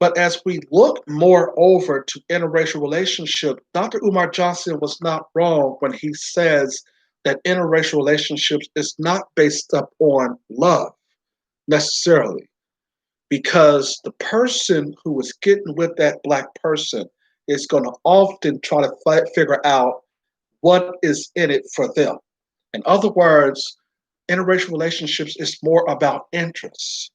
But as we look more over to interracial relationship, Dr. Umar Johnson was not wrong when he says that interracial relationships is not based up on love necessarily, because the person who is getting with that black person is going to often try to figure out what is in it for them. In other words, interracial relationships is more about interests.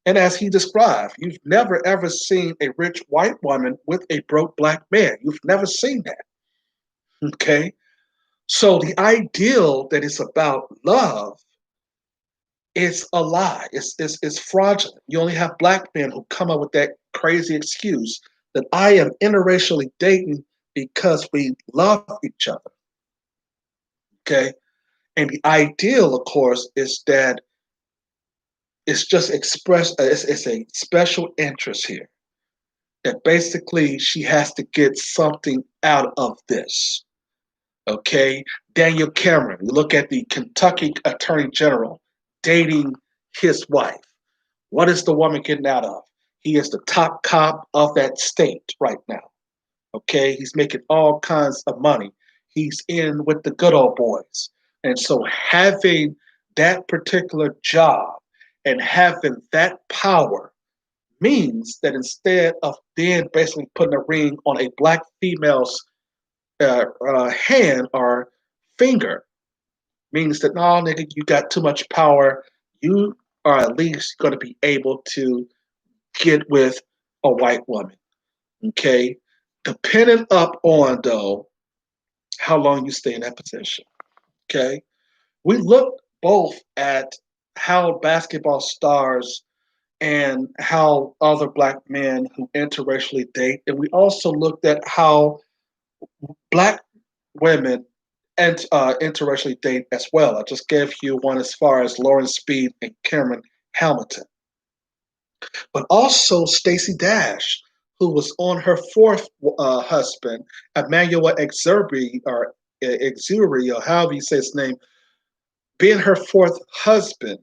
And as he described, you've never ever seen a rich white woman with a broke black man. You've never seen that. Okay. So the ideal that it's about love is a lie. It's fraudulent. You only have black men who come up with that crazy excuse that I am interracially dating because we love each other. Okay. And the ideal, of course, is that it's just express. It's a special interest here that basically she has to get something out of this. Okay, Daniel Cameron. You look at the Kentucky Attorney General dating his wife. What is the woman getting out of? He is the top cop of that state right now. Okay, he's making all kinds of money. He's in with the good old boys. And so having that particular job and having that power means that instead of then basically putting a ring on a black female's hand or finger, means that no, nigga, you got too much power. You are at least going to be able to get with a white woman. Okay, depending up on though how long you stay in that position. Okay, we looked both at how basketball stars and how other black men who interracially date, and we also looked at how black women and interracially date as well. I just gave you one as far as Lauren Speed and Cameron Hamilton, but also Stacey Dash, who was on her fourth husband, Emmanuel Exuri, or however you say his name, being her fourth husband,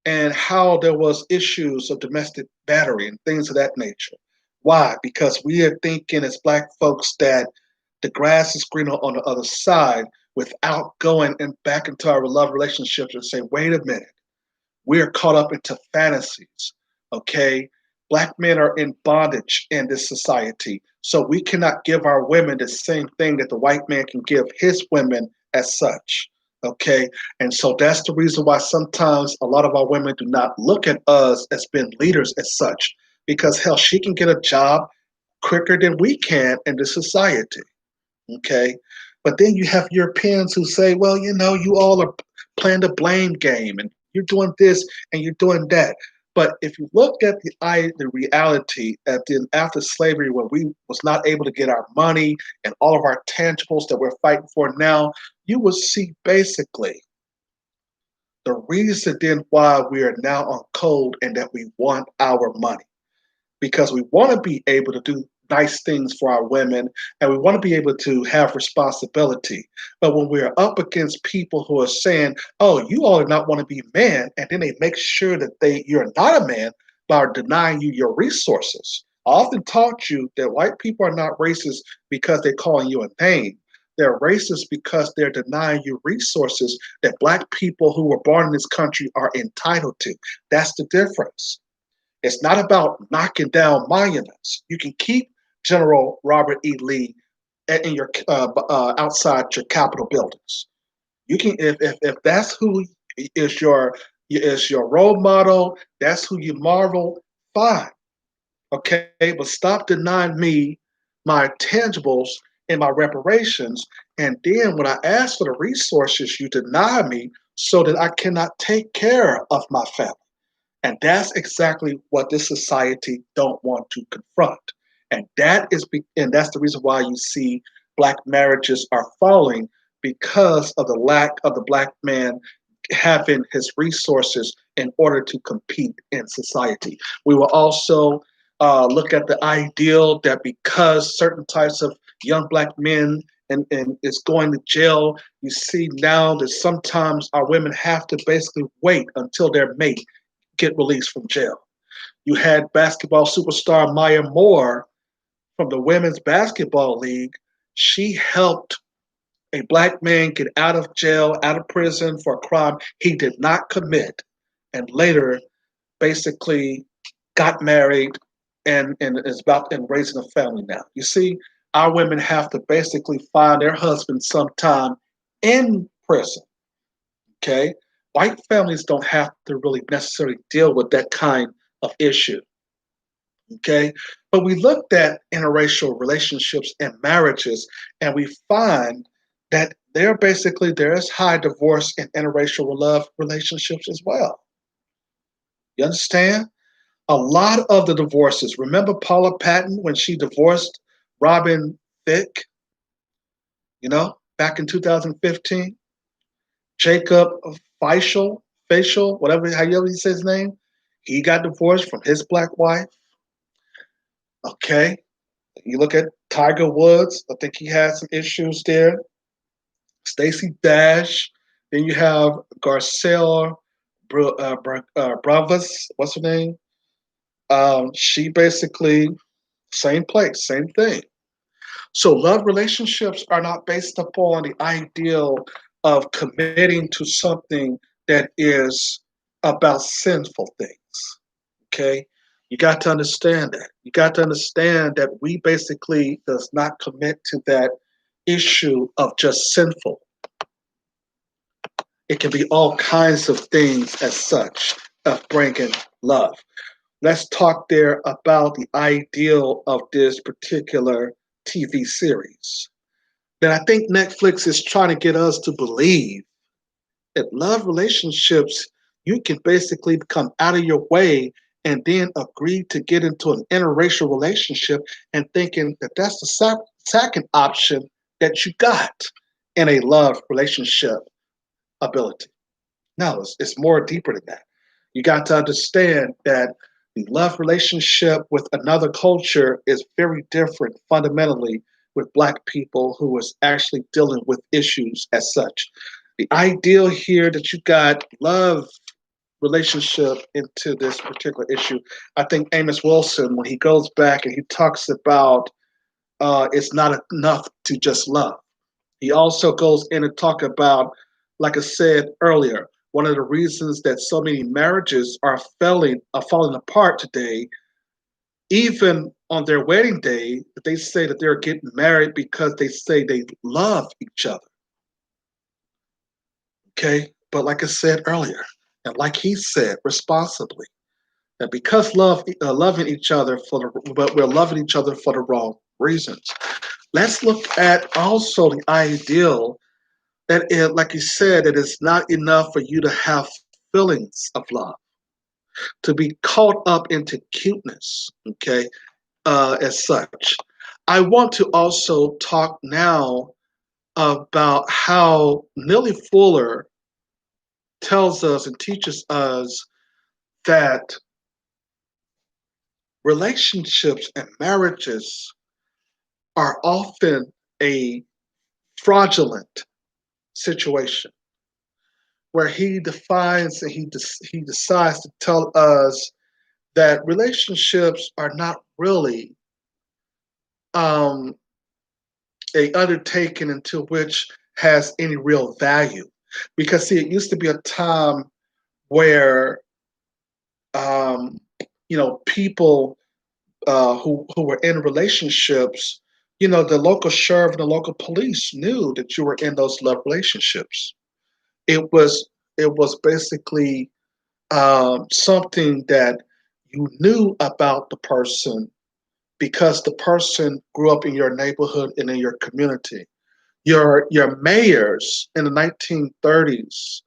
and how there was issues of domestic battery and things of that nature. Why? Because we are thinking as black folks that the grass is greener on the other side without going and back into our love relationships and say, wait a minute, we are caught up into fantasies. Okay. Black men are in bondage in this society. So we cannot give our women the same thing that the white man can give his women as such. Okay. And so that's the reason why sometimes a lot of our women do not look at us as being leaders as such. Because hell, she can get a job quicker than we can in the society. Okay. But then you have Europeans who say, well, you know, you all are playing the blame game and you're doing this and you're doing that. But if you look at the reality at the after slavery, when we was not able to get our money and all of our tangibles that we're fighting for now, you will see basically the reason then why we are now on code and that we want our money, because we want to be able to do nice things for our women and we want to be able to have responsibility. But when we're up against people who are saying, oh, you all do not want to be men, and then they make sure that you're not a man by denying you your resources. I often taught you that white people are not racist because they're calling you a name. They're racist because they're denying you resources that black people who were born in this country are entitled to. That's the difference. It's not about knocking down monuments. You can keep General Robert E. Lee in your outside your Capitol buildings. You can, if that's who is your role model, that's who you marvel. Fine, okay, but stop denying me my tangibles and my reparations. And then when I ask for the resources, you deny me so that I cannot take care of my family. And that's exactly what this society don't want to confront. And and that's the reason why you see black marriages are falling, because of the lack of the black man having his resources in order to compete in society. We will also look at the ideal that because certain types of young black men and is going to jail, you see now that sometimes our women have to basically wait until their mate get released from jail. You had basketball superstar Maya Moore from the Women's Basketball League. She helped a black man get out of jail, out of prison for a crime he did not commit, and later basically got married and is about and raising a family now. You see, our women have to basically find their husband sometime in prison. Okay? White families don't have to really necessarily deal with that kind of issue. Okay? But we looked at interracial relationships and marriages, and we find that there's high divorce in interracial love relationships as well. You understand? A lot of the divorces, remember Paula Patton when she divorced Robin Thicke, back in 2015? Jacob Feischl, Facial, whatever, however he says his name, he got divorced from his black wife. Okay. You look at Tiger Woods, I think he had some issues there. Stacey Dash. Then you have Garcelle Bravas. What's her name? She basically, same place, same thing. So love relationships are not based upon the ideal of committing to something that is about sinful things. Okay? You got to understand that. You got to understand that we basically does not commit to that issue of just sinful. It can be all kinds of things as such of bringing love. Let's talk there about the ideal of this particular TV series. Then I think Netflix is trying to get us to believe that love relationships, you can basically come out of your way and then agree to get into an interracial relationship and thinking that that's the second option that you got in a love relationship ability. No, it's more deeper than that. You got to understand that the love relationship with another culture is very different fundamentally with Black people who is actually dealing with issues as such. The ideal here that you got love relationship into this particular issue, I think Amos Wilson, when he goes back and he talks about it's not enough to just love. He also goes in and talk about, like I said earlier, one of the reasons that so many marriages are falling apart today, even on their wedding day, they say that they're getting married because they say they love each other. Okay, but like I said earlier, and like he said responsibly, that because loving each other but we're loving each other for the wrong reasons. Let's look at also the ideal that it, like you said, it is not enough for you to have feelings of love, to be caught up into cuteness, okay, as such. I want to also talk now about how Millie Fuller tells us and teaches us that relationships and marriages are often a fraudulent situation where he defines and he decides to tell us that relationships are not really um, a undertaking into which has any real value. Because see, it used to be a time where um, people who were in relationships, the local sheriff and the local police knew that you were in those love relationships. It was basically something that you knew about the person because the person grew up in your neighborhood and in your community. Your mayors in the 1930s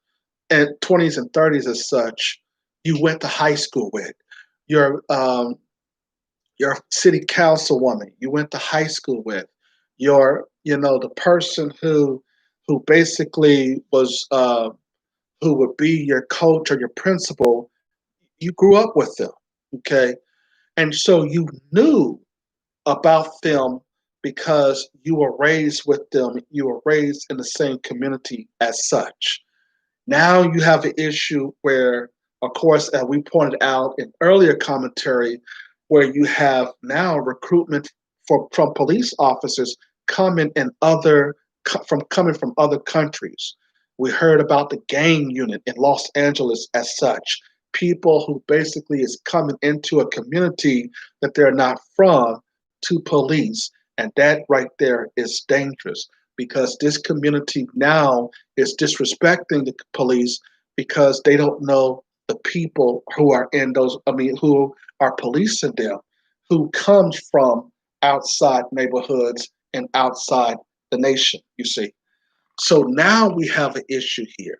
and 20s and 30s as such, you went to high school with. Your your city councilwoman you went to high school with. The person who basically was who would be your coach or your principal, you grew up with them, okay? And so you knew about them because you were raised with them, you were raised in the same community as such. Now you have an issue where, of course, as we pointed out in earlier commentary, where you have now recruitment from police officers coming in coming from other countries. We heard about the gang unit in Los Angeles as such. People who basically is coming into a community that they're not from to police. And that right there is dangerous because this community now is disrespecting the police because they don't know the people who are in those, who are policing them, who comes from outside neighborhoods and outside the nation, you see. So now we have an issue here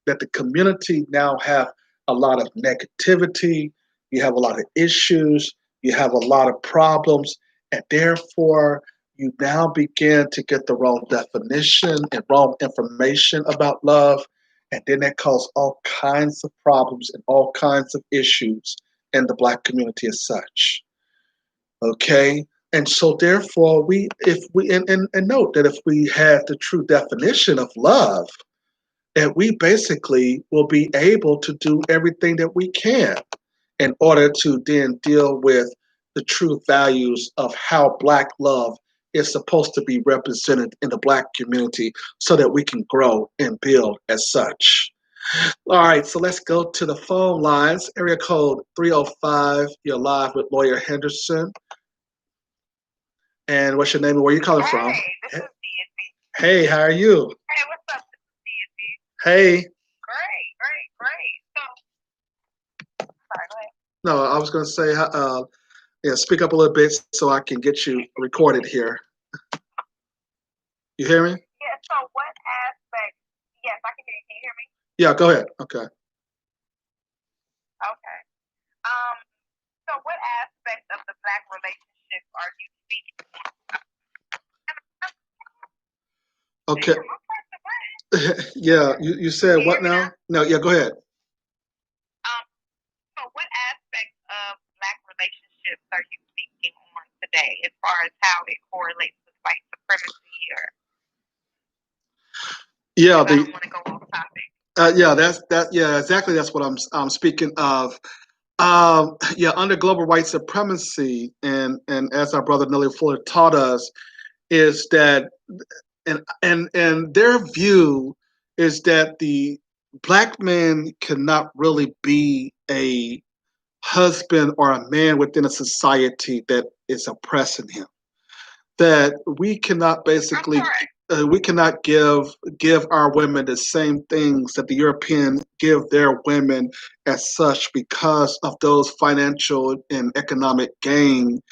that the community now have a lot of negativity, you have a lot of issues, you have a lot of problems, and therefore you now begin to get the wrong definition and wrong information about love. And then that caused all kinds of problems and all kinds of issues in the Black community as such. Okay. And so therefore we if we and note that if we had the true definition of love, that we basically will be able to do everything that we can in order to then deal with the true values of how Black love is supposed to be represented in the Black community so that we can grow and build as such. All right, so let's go to the phone lines. Area code 305, you're live with Lawyer Henderson. And what's your name and where you calling from? Hey, this is Deity. Hey, how are you? Hey, what's up, Deity? Hey. Great. So, sorry, go ahead. No, I was going to say, yeah, speak up a little bit so I can get you recorded here. You hear me? Yeah, so what aspect? Yes, I can hear you. Can you hear me? Yeah, go ahead. Okay. Okay. So what aspect of the Black relationship are you speaking? Okay. Yeah, you said what now? No, yeah, go ahead. So what aspect of Black relationships are you speaking on today as far as how it correlates with white supremacy or yeah, I don't want to go off topic. Yeah, exactly. That's what I'm speaking of. Yeah, under global white supremacy, and as our brother Nelly Fuller taught us, is that and their view is that the Black man cannot really be a husband or a man within a society that is oppressing him. That we cannot basically we cannot give our women the same things that the European give their women as such because of those financial and economic gain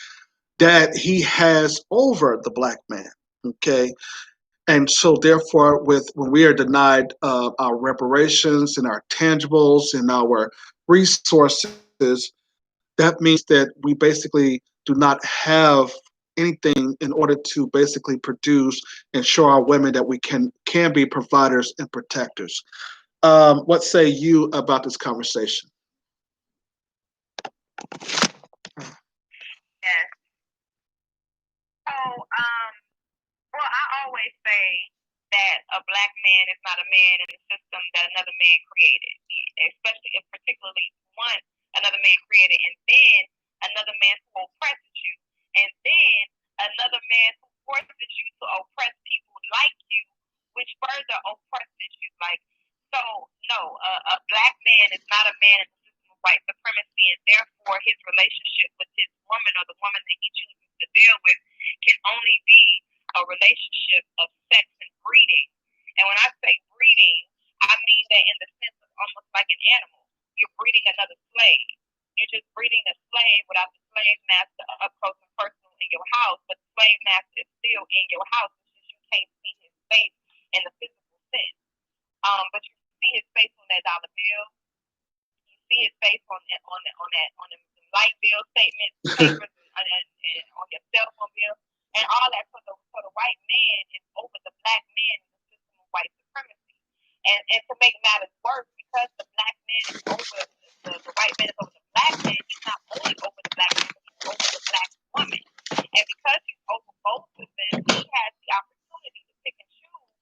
that he has over the Black man. Okay. And so, therefore, with when we are denied our reparations and our tangibles and our resources, that means that we basically do not have anything in order to basically produce and show our women that we can be providers and protectors. What say you about this conversation? Yes. So, well, I always say that a Black man is not a man in the system that another man created, especially if particularly one another man created, and then another man who oppresses you, and then another man who forces you to oppress people like you, which further oppresses you. Like, so no, a Black man is not a man in the system of white supremacy, and therefore his relationship with his woman or the woman that he chooses to deal with can only be a relationship of sex and breeding. And when I say breeding, I mean that in the sense of almost like an animal. You're breeding another slave. You're just breeding a slave without the slave master up close and personal in your house, but the slave master is still in your house, which is you can't see his face in the physical sense. But you see his face on that dollar bill. You see his face on the light bill statements, papers, and on your cell phone bill, and all that. So the white man is over the Black man in the system of white supremacy. And to make matters worse, because the Black man is over the white man is over the Black man, he's not only over the Black man, but he's over the Black woman. And because he's over both of them, he has the opportunity to pick and choose,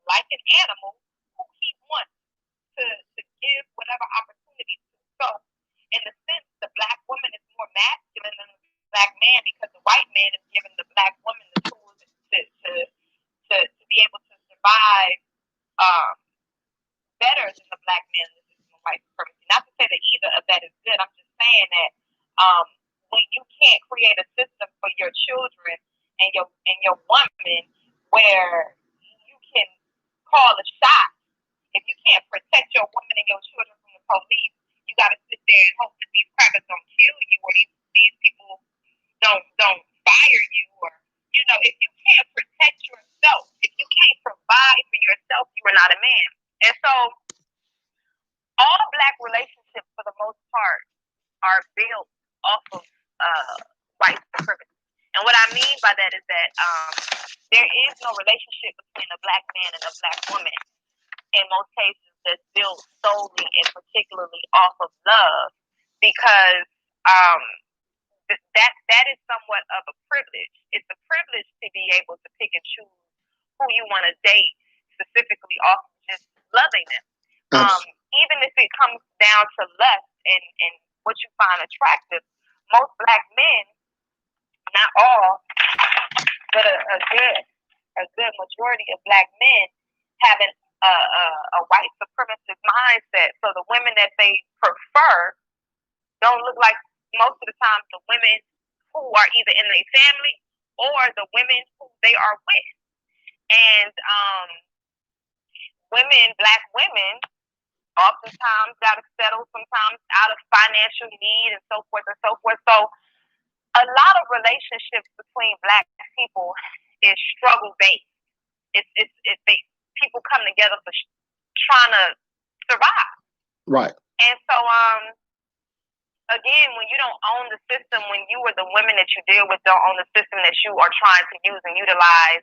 like an animal, who he wants to give whatever opportunity to. So, in a sense, the Black woman is more masculine than the Black man because the white man is giving the Black woman the tools to be able to survive better than the Black man in the system of white supremacy. Not to say that either of that is good. I'm just saying that when you can't create a system for your children and your woman where you can call a shot, if you can't protect your woman and your children from the police, you got to sit there and hope that these crackers don't kill you or these people don't fire you, or if you can't protect yourself, if you can't provide for yourself, you are not a man. And so all Black relationships for the most part are built off of white supremacy. And what I mean by that is that there is no relationship between a Black man and a Black woman in most cases that's built solely and particularly off of love, because that is somewhat of a privilege. It's a privilege to be able to pick and choose who you want to date, specifically off of just loving them. Even if it comes down to lust and what you find attractive, most Black men, not all, but a good majority of Black men have a white supremacist mindset. So the women that they prefer don't look like, most of the time, the women who are either in their family or the women who they are with. And Black women, oftentimes got to settle sometimes out of financial need and so forth and so forth. So a lot of relationships between Black people is struggle based. People come together for trying to survive. Right. And so again, when you don't own the system, when you or the women that you deal with don't own the system that you are trying to use and utilize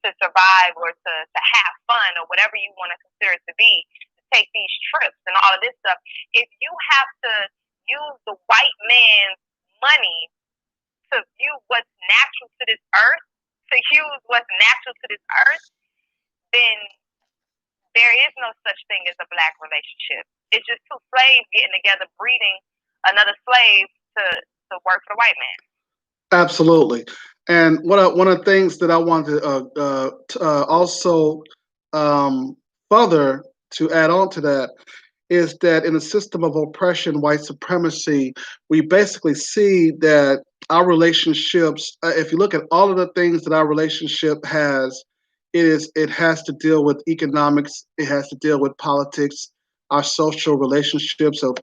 to survive or to have fun or whatever you want to consider it to be, to take these trips and all of this stuff, if you have to use the white man's money to view what's natural to this earth, to use what's natural to this earth, then there is no such thing as a Black relationship. It's just two slaves getting together, breeding another slave to work for the white man. Absolutely. And one of the things that I wanted to also further to add on to that is that in a system of oppression, white supremacy, we basically see that our relationships, if you look at all of the things that our relationship has, it has to deal with economics, it has to deal with politics, our social relationships of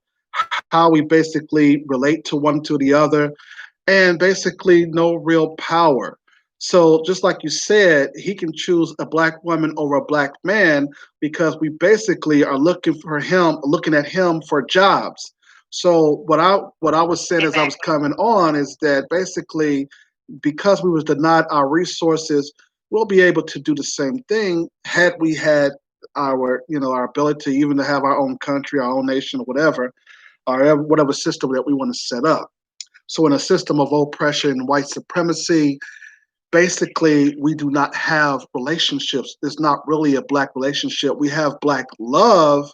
how we basically relate to one to the other, and basically no real power. So just like you said, he can choose a Black woman over a Black man because we basically are looking at him for jobs. So what I was saying as I was coming on is that basically because we was denied our resources, we'll be able to do the same thing had we had our ability even to have our own country, our own nation, or whatever system that we want to set up. So in a system of oppression and white supremacy, basically we do not have relationships. It's not really a Black relationship. We have Black love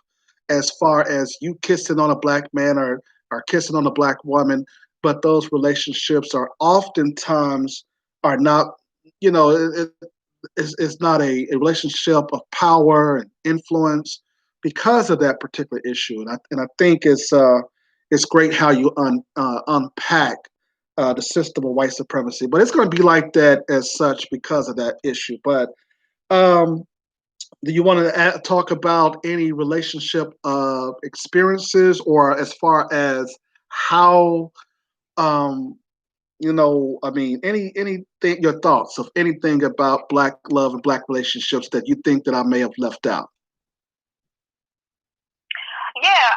as far as you kissing on a Black man or kissing on a Black woman, but those relationships are oftentimes are not, it's not a relationship of power and influence because of that particular issue. And I think it's great how you unpack the system of white supremacy, but it's going to be like that as such because of that issue. But do you want to talk about any relationship experiences, or as far as how, anything, your thoughts of anything about Black love and Black relationships that you think that I may have left out? Yeah,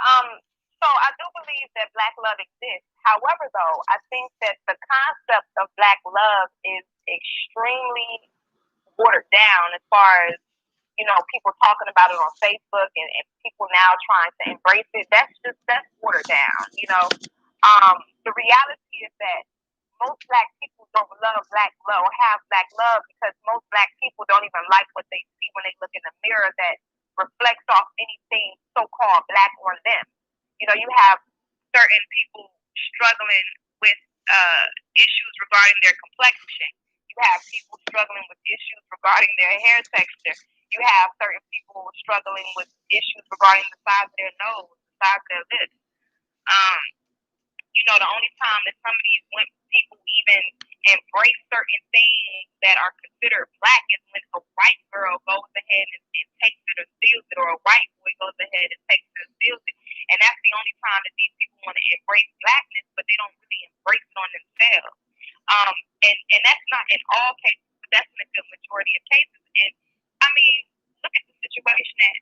so I do believe that Black love exists. However, though, I think that the concept of Black love is extremely watered down as far as, people talking about it on Facebook and people now trying to embrace it. That's watered down, The reality is that most Black people don't love Black love or have Black love because most Black people don't even like what they see when they look in the mirror that reflects off anything so-called Black on them. You have certain people struggling with issues regarding their complexion. You have people struggling with issues regarding their hair texture. You have certain people struggling with issues regarding the size of their nose, the size of their lips. The only time that some of these people even embrace certain things that are considered Black is when a white girl goes ahead and takes it or steals it, or a white boy goes ahead and takes it or steals it. And that's the only time that these people want to embrace Blackness, but they don't really embrace it on themselves. And that's not in all cases, but that's in a good majority of cases. And I mean, look at the situation that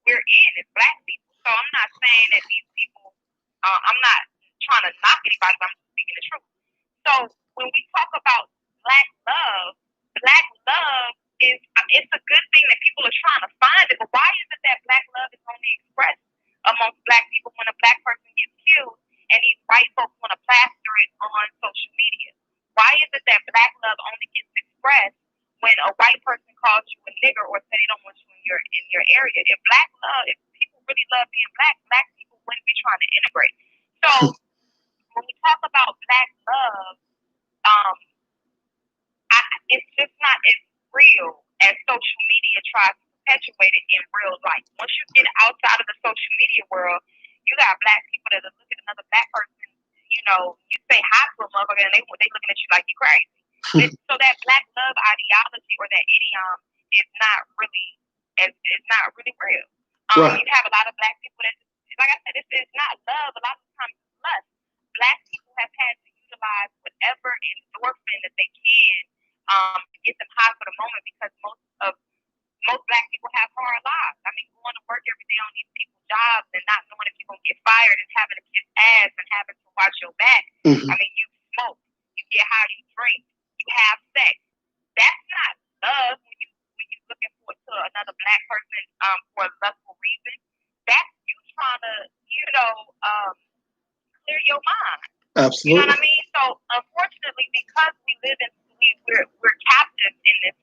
we're in as Black people. So I'm not saying that these people, I'm not trying to knock anybody, but I'm speaking the truth. So when we talk about Black love is, it's a good thing that people are trying to find it, but why is it that Black love is only gets expressed when a white person calls you a nigger or say they don't want you in your area. If people really love being black people wouldn't be trying to integrate. So when we talk about black love, it's just not as real as social media tries to perpetuate it in real life. Once you get outside of the social media world, you got black people that look at another black person, you say hi to a motherfucker and they looking at you like you crazy. So that black love ideology or that idiom is not really real. Right. You have a lot of black people that, like I said, it's not love. A lot of times it's lust. Black people have had to utilize whatever endorphin that they can to get them high for the moment, because most black people have hard lives. I mean, going to work every day on these people's jobs and not knowing if you're going to get fired and having to kiss ass and having to watch your back. Mm-hmm. I mean, you smoke, you get high, you drink, you have sex. That's not love when you're looking for to another black person for a lustful reason. That's you trying to, clear your mind. Absolutely. You know what I mean? So unfortunately, because we're captive in this,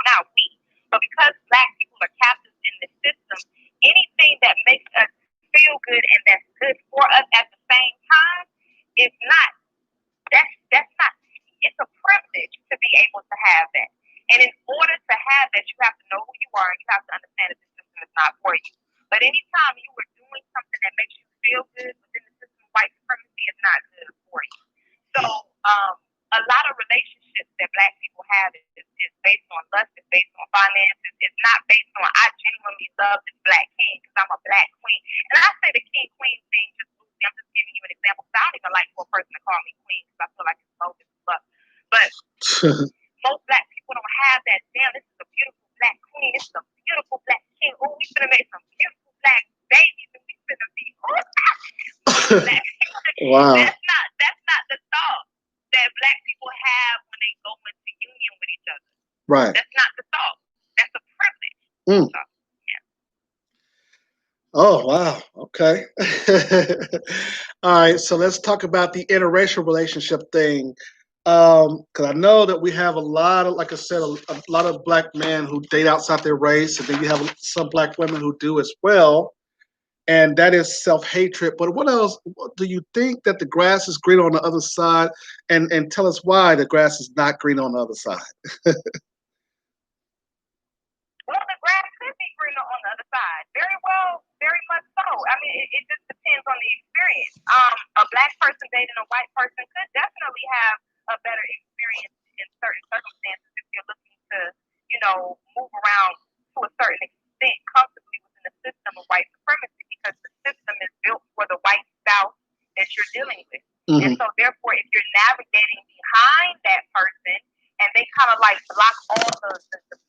not we, but because black people are captives in this system, anything that makes us feel good and that's good for us at the same time is not. That's not. It's a privilege to be able to have that. And in order to have that, you have to know who you are and you have to understand that the system is not for you. But anytime you are doing something that makes you feel good within the system, white supremacy is not good for you. So a lot of relationships that black people have is based on lust, is based on finances, it's not based on I genuinely love this black king because I'm a black queen. And I say the king queen thing just loosely. I'm just giving you an example. I don't even like for a person to call me queen because I feel like it's bogus as fuck. But most black people don't have that. Damn, this is a beautiful black queen. This is a beautiful black king. Oh, we finna make some beautiful black babies, and we finna be wow. That's not the thought that black people have when they go into union with each other. Right. That's not the thought. That's a privilege. So, yeah. Oh, wow. Okay. All right. So let's talk about the interracial relationship thing. Because I know that we have a lot of, like I said, a lot of black men who date outside their race, and then you have some black women who do as well. And that is self-hatred. But what else do you think that the grass is green on the other side? And tell us why the grass is not green on the other side. Well, the grass could be greener on the other side. Very well, very much so. I mean, it just depends on the experience. A black person dating a white person could definitely have a better experience in certain circumstances if you're looking to, move around to a certain extent comfortably within the system of white supremacy, because the system is built for the white South that you're dealing with. Mm-hmm. And so, therefore, if you're navigating behind that person, and they kind of like block all the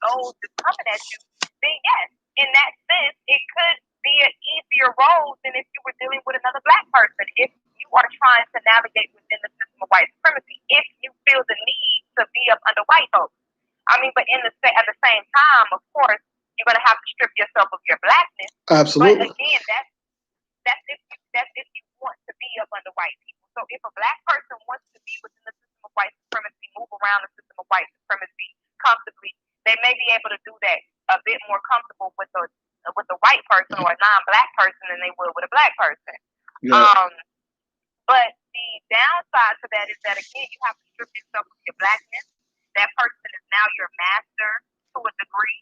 blows that's coming at you, then yes, in that sense, it could be an easier road than if you were dealing with another black person. If you are trying to navigate within the system of white supremacy, if you feel the need to be up under white folks. I mean, but at the same time, of course, you're going to have to strip yourself of your blackness. Absolutely. But again, that's if you want to be up under white people. So if a black person wants to be within the system of white supremacy, move around the system of white supremacy comfortably, they may be able to do that a bit more comfortable with a white person or a non-black person than they would with a black person. Yeah. But the downside to that is that, again, you have to strip yourself of your blackness. That person is now your master to a degree,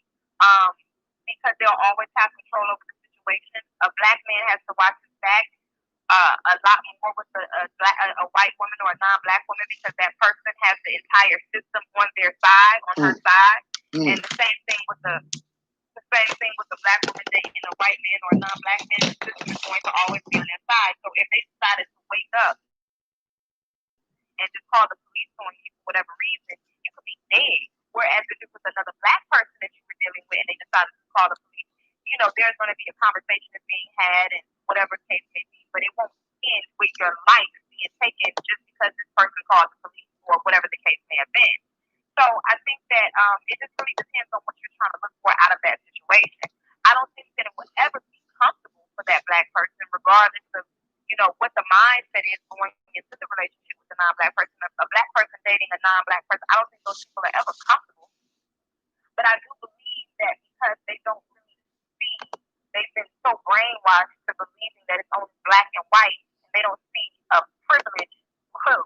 because they'll always have control over the situation. A black man has to watch his back a lot more with a white woman or a non-black woman, because that person has the entire system on their side, on her side. And the same thing with the black woman dating a white man or a non-black man. The system is going to always be on their side. So if they decided to wake up and just call the police on you for whatever reason, you could be dead. Whereas if it was another black person that you were dealing with and they decided to call the police, there's going to be a conversation that's being had and whatever case may be, but it won't end with your life being taken just because this person called the police or whatever the case may have been. So I think that it just really depends on what you're trying to look for out of that situation. I don't think that it would ever be comfortable for that black person, regardless of, what the mindset is going into the relationship with the non-black person. A black person dating a non-black person. I don't think those people are ever comfortable. But I do believe that because they don't really see, they've been so brainwashed to believing that it's only black and white, and they don't see a privilege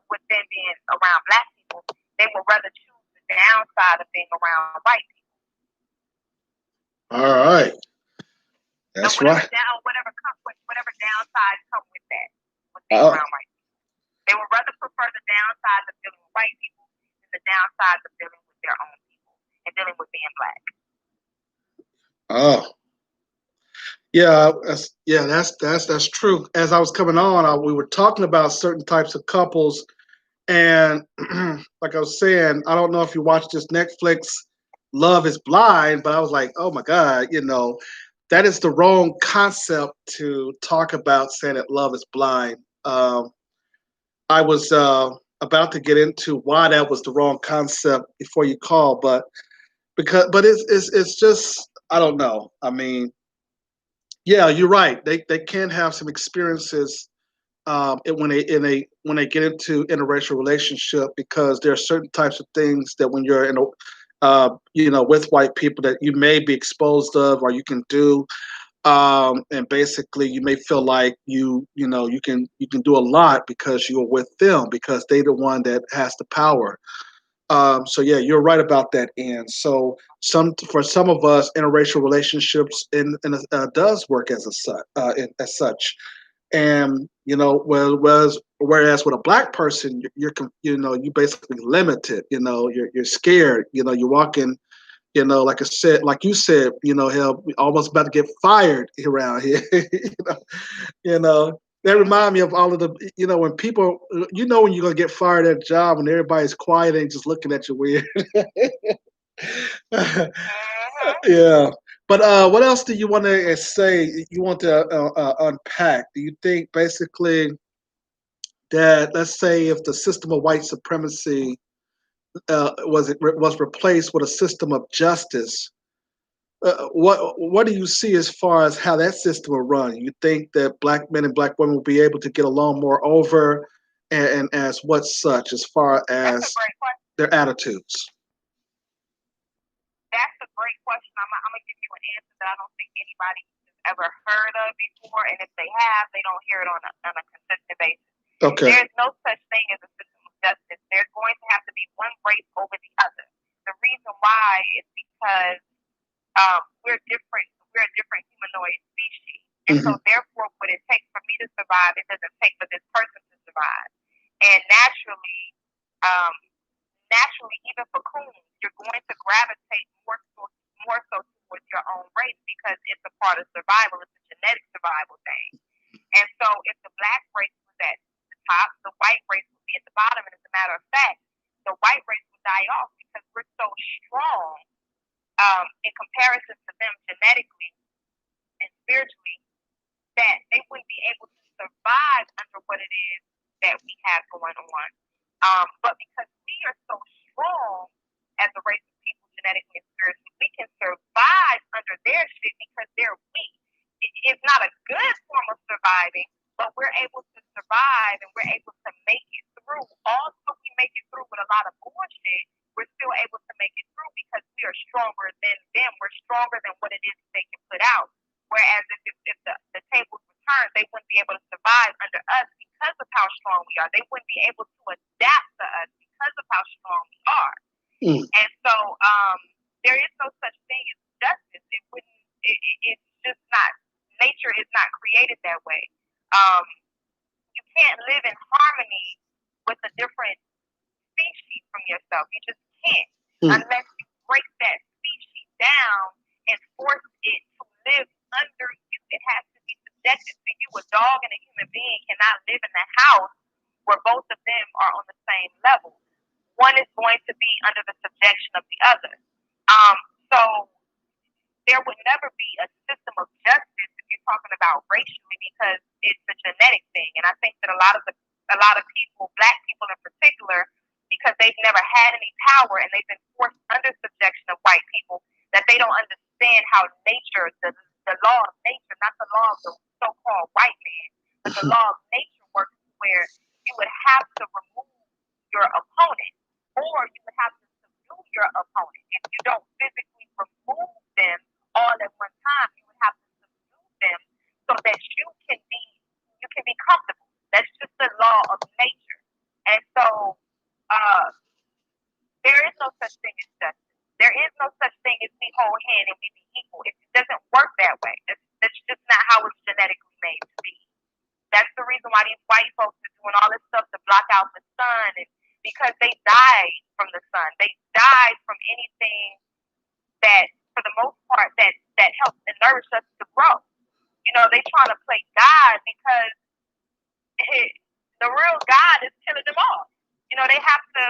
with them being around black people. They would rather choose the downside of being around white people. All right. That's so whatever right. Whatever downsides come with that, with being around white people. They would rather prefer the downsides of dealing with white people than the downsides of dealing with their own people and dealing with being black. Oh. Yeah, that's true. As I was coming on, we were talking about certain types of couples, and like I was saying, I don't know if you watched this Netflix Love is Blind, but I was like, oh my God, that is the wrong concept to talk about, saying that love is blind. I was about to get into why that was the wrong concept before you called, but it's just, I don't know. I mean, yeah, you're right. They can have some experiences when they get into interracial relationship, because there are certain types of things that when you're in a with white people that you may be exposed of, or you can do, and basically you may feel like you can do a lot because you're with them, because they're the one that has the power. So yeah, you're right about that. And so for some of us, interracial relationships does work as such. And whereas with a black person, you basically limited. You're scared. You're walking. Like I said, like you said, hell, almost about to get fired around here. you know, that remind me of all of the, when people, when you're gonna get fired at a job and everybody's quiet and just looking at you weird. Yeah. But what else do you want to say? You want to unpack? Do you think basically that, let's say, if the system of white supremacy was replaced with a system of justice, what do you see as far as how that system will run? You think that black men and black women will be able to get along more over, and as what such, as far as their attitudes? That's a great question. I'm gonna give you an answer that I don't think anybody has ever heard of before, and if they have, they don't hear it on a consistent basis. Okay. There's no such thing as a system of justice. There's going to have to be one race over the other. The reason why is because we're different. We're a different humanoid species, and so therefore, what it takes for me to survive, it doesn't take for this person to survive. And naturally, even for coons, you're going to gravitate more so towards your own race, because it's a part of survival. It's a genetic survival thing. And so if the black race was at the top, the white race would be at the bottom. And as a matter of fact, the white race would die off because we're so strong in comparison to them genetically and spiritually, that they wouldn't be able to survive under what it is that we have going on. But because we are so strong as a race of people, genetically and spiritually, we can survive under their shit because they're weak. It's not a good form of surviving, but we're able to survive and we're able to make it through. Also, we make it through with a lot of bullshit. We're still able to make it through because we are stronger than them. We're stronger than what it is that they can put out. Whereas if the tables were turned, they wouldn't be able to survive under us because of how strong we are. They wouldn't be able to adapt to us because of how strong we are. And so there is no such thing as justice. It's just not. Nature is not created that way. You can't live in harmony with a different species from yourself. You just can't. Unless you break that species down and force it to live under you. It has to be subjected to you. A dog and a human being cannot live in a house where both of them are on the same level. One is going to be under the subjection of the other. So there would never be a system of justice if you're talking about racially, because it's a genetic thing. And I think that a lot of people, black people in particular, because they've never had any power and they've been forced under subjection of white people, that they don't understand how nature, the law of nature, not the law of the so-called white man, but the law of nature works, where you would have to remove your opponent. opponent. If you don't physically remove them all at one time, you would have to subdue them so that you can be comfortable. That's just the law of nature. And so there is no such thing as justice. There is no such thing as we hold hand and we be equal. It doesn't work that way. That's just not how it's genetically made to be. That's the reason why these white folks are doing all this stuff to block out the sun, and because they died from the sun. They died from anything that, for the most part, that helps and nourish us to grow. You know, they trying to play God because the real God is killing them all. You know, they have to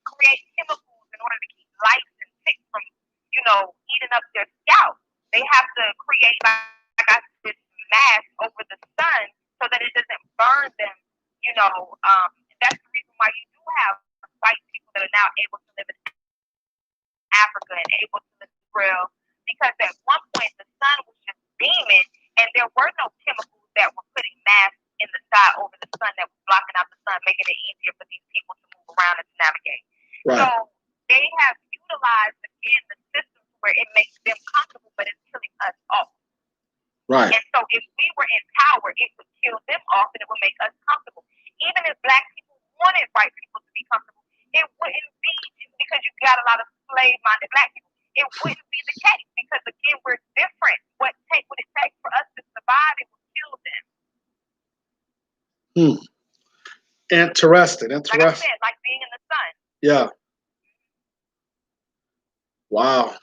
create chemicals in order to keep lice and ticks from, eating up their scalp. They have to create, like I said, this mask over the sun so that it doesn't burn them. That's the reason why you do have white people that are now able to live in Africa and able to live in Israel, because at one point the sun was just beaming and there were no chemicals that were putting masks in the sky over the sun that was blocking out the sun, making it easier for these people to move around and to navigate. Right. So they have utilized, again, the system where it makes them comfortable, but it's killing us off. Right. And so if we were in power, it would kill them off and it would make us comfortable. Even if black people wanted white people to be comfortable, it wouldn't be, because you got a lot of slave-minded black people. It wouldn't be the case because, again, we're different. What it takes for us to survive, it would kill them. Interesting. Like I said, like being in the sun. Yeah. Wow.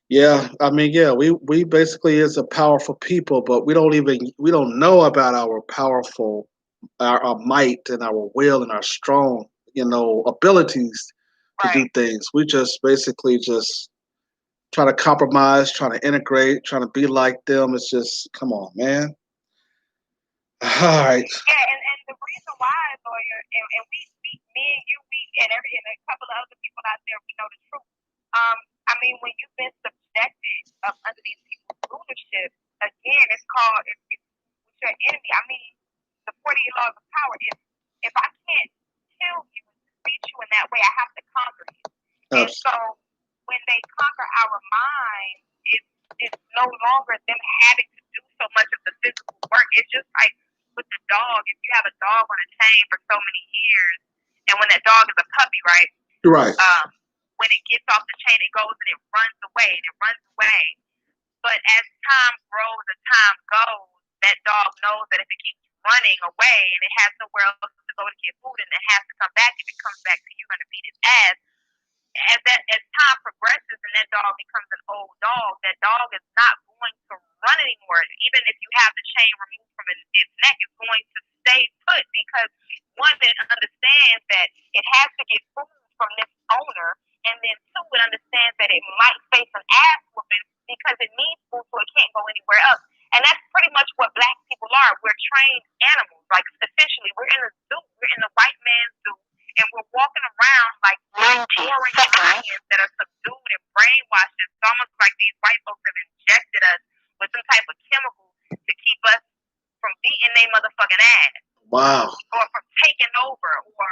Yeah, I mean, yeah, we basically is a powerful people, but we don't know about our powerful, our might and our will and our strong, abilities to do things. We just basically just try to compromise, trying to integrate, trying to be like them. It's just, come on, man. All right. Yeah, and the reason why, Lawyer, and we, me and you, and a couple of other people out there, we know the truth. I mean, when you've been subjected under these people's rulership, again, it's your enemy. I mean, the 48 laws of power is, if I can't kill you and defeat you in that way, I have to conquer you. And so when they conquer our mind, it's no longer them having to do so much of the physical work. It's just like with the dog. If you have a dog on a chain for so many years, and when that dog is a puppy, right? Right. When it gets off the chain, it goes and it runs away, But as time grows and time goes, that dog knows that if it keeps running away and it has nowhere else to go to get food and it has to come back, if it comes back to you, you're going to beat its ass. As time progresses and that dog becomes an old dog, that dog is not going to run anymore. Even if you have the chain removed from its neck, it's going to stay put because, one, it understands that it has to get food from this owner, and then two, it understands that it might face an ass whooping because it needs food, so it can't go anywhere else. And that's pretty much what black people are. We're trained animals. Like, officially, we're in a zoo. We're in the white man's zoo, and we're walking around like boring lions that are subdued and brainwashed. It's almost like these white folks have injected us with some type of chemical to keep us from beating their motherfucking ass. Wow. Or from taking over, or,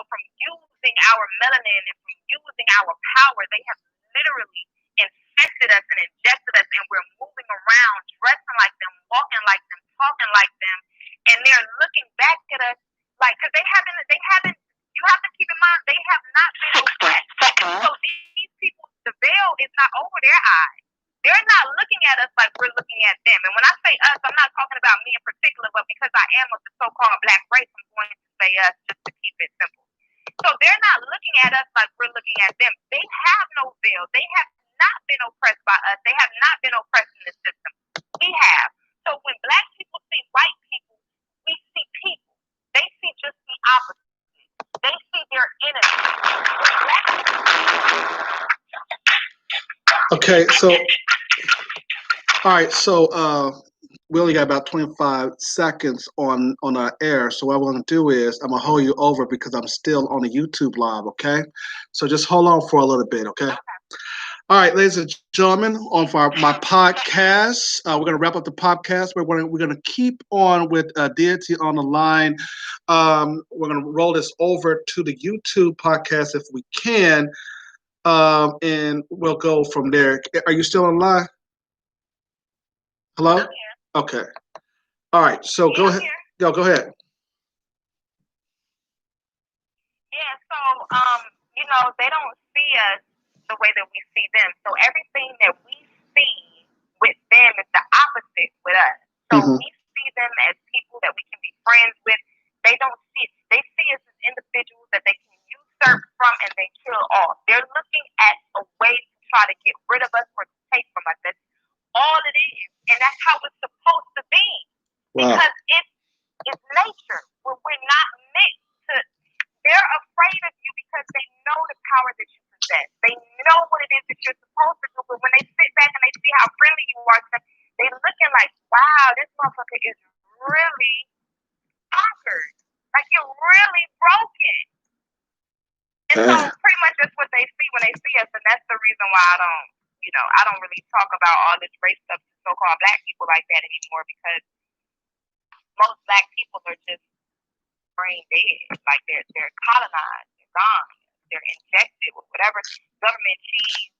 from using our melanin and from using our power. They have literally infected us and injected us, and we're moving around, dressing like them, walking like them, talking like them, and they're looking back at us like, because they haven't, you have to keep in mind, they have not been oppressed. So these people, the veil is not over their eyes. They're not looking at us like we're looking at them. And when I say us, I'm not talking about me in particular, but because I am of the so-called black race, I'm going to say us just to keep it simple. So they're not looking at us like we're looking at them. They have no veil. They have not been oppressed by us. They have not been oppressed in this system. We have. So when black people see white people, we see people. They see just the opposite. They see their enemy. Okay, so all right, so we only got about 25 seconds on our air. So what I'm going to do is I'm going to hold you over because I'm still on the YouTube live, okay? So just hold on for a little bit, okay? All right, ladies and gentlemen, on for my podcast, we're going to wrap up the podcast. We're going to keep on with Deity on the line. We're going to roll this over to the YouTube podcast if we can, and we'll go from there. Are you still online? Hello? Okay. All right. So go ahead. Go ahead. Yeah. So, they don't see us the way that we see them. So everything that we see with them is the opposite with us. So we see them as people that we can be friends with. They don't see it. They see us as individuals that they can usurp from and then kill off. They're looking at a way to try to get rid of us or to take from us. That's all it is. And that's how it's supposed to be. Wow. Because it's nature. When we're not meant to, they're afraid of you because they know the power that you possess. They know what it is that you're supposed to do. But when they sit back and they see how friendly you are, they're looking like, wow, this motherfucker is really conquered. Like, you're really broken. And so pretty much that's what they see when they see us. And that's the reason why I don't really talk about all this race stuff to so-called black people like that anymore, because most black people are just brain dead. Like, they're colonized, they're gone, they're injected with whatever government cheese,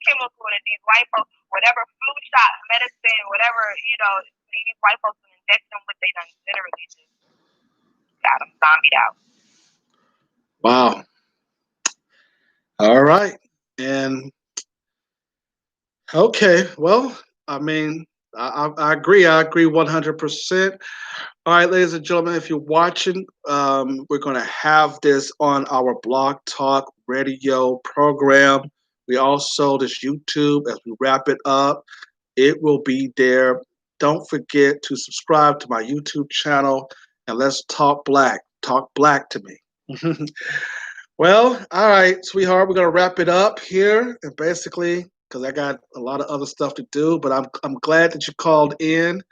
chemical that these white folks, whatever flu shot, medicine, whatever, these white folks can inject them with, they done literally just got them zombied out. Wow. All right. And okay, well, I mean, I agree. I agree 100%. All right, ladies and gentlemen, if you're watching, we're going to have this on our Blog Talk Radio program. We also, this YouTube, as we wrap it up, it will be there. Don't forget to subscribe to my YouTube channel, and let's talk black. Talk black to me. Well, all right, sweetheart, we're going to wrap it up here. And basically, because I got a lot of other stuff to do, but I'm glad that you called in.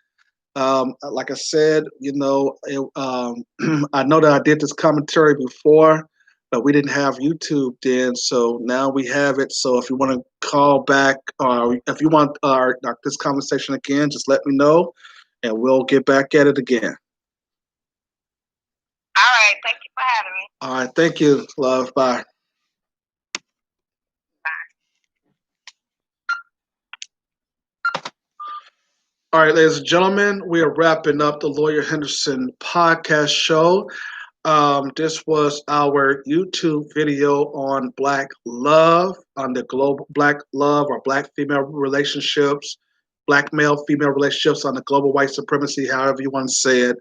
Like I said, I know that I did this commentary before, but we didn't have YouTube then, so now we have it. So if you want to call back, or if you want this conversation again, just let me know, and we'll get back at it again. All right, thank you for having me. All right, thank you, love. Bye. All right, ladies and gentlemen, we are wrapping up the Lawyer Henderson podcast show. This was our YouTube video on Black love, on the global Black love or Black female relationships, Black male female relationships on the global white supremacy, however you want to say it.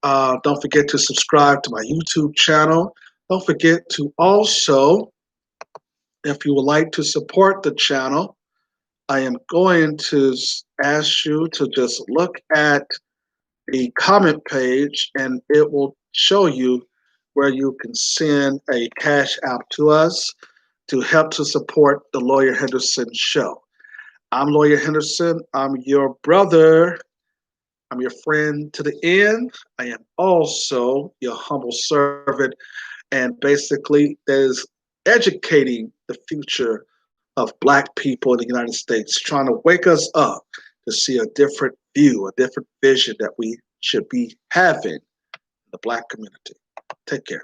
Don't forget to subscribe to my YouTube channel. Don't forget to also, if you would like to support the channel, I am going to ask you to just look at the comment page, and it will show you where you can send a cash out to us to help to support the Lawyer Henderson show. I'm Lawyer Henderson. I'm your brother. I'm your friend to the end. I am also your humble servant, and basically that is educating the future of Black people in the United States, trying to wake us up to see a different view, a different vision that we should be having in the Black community. Take care.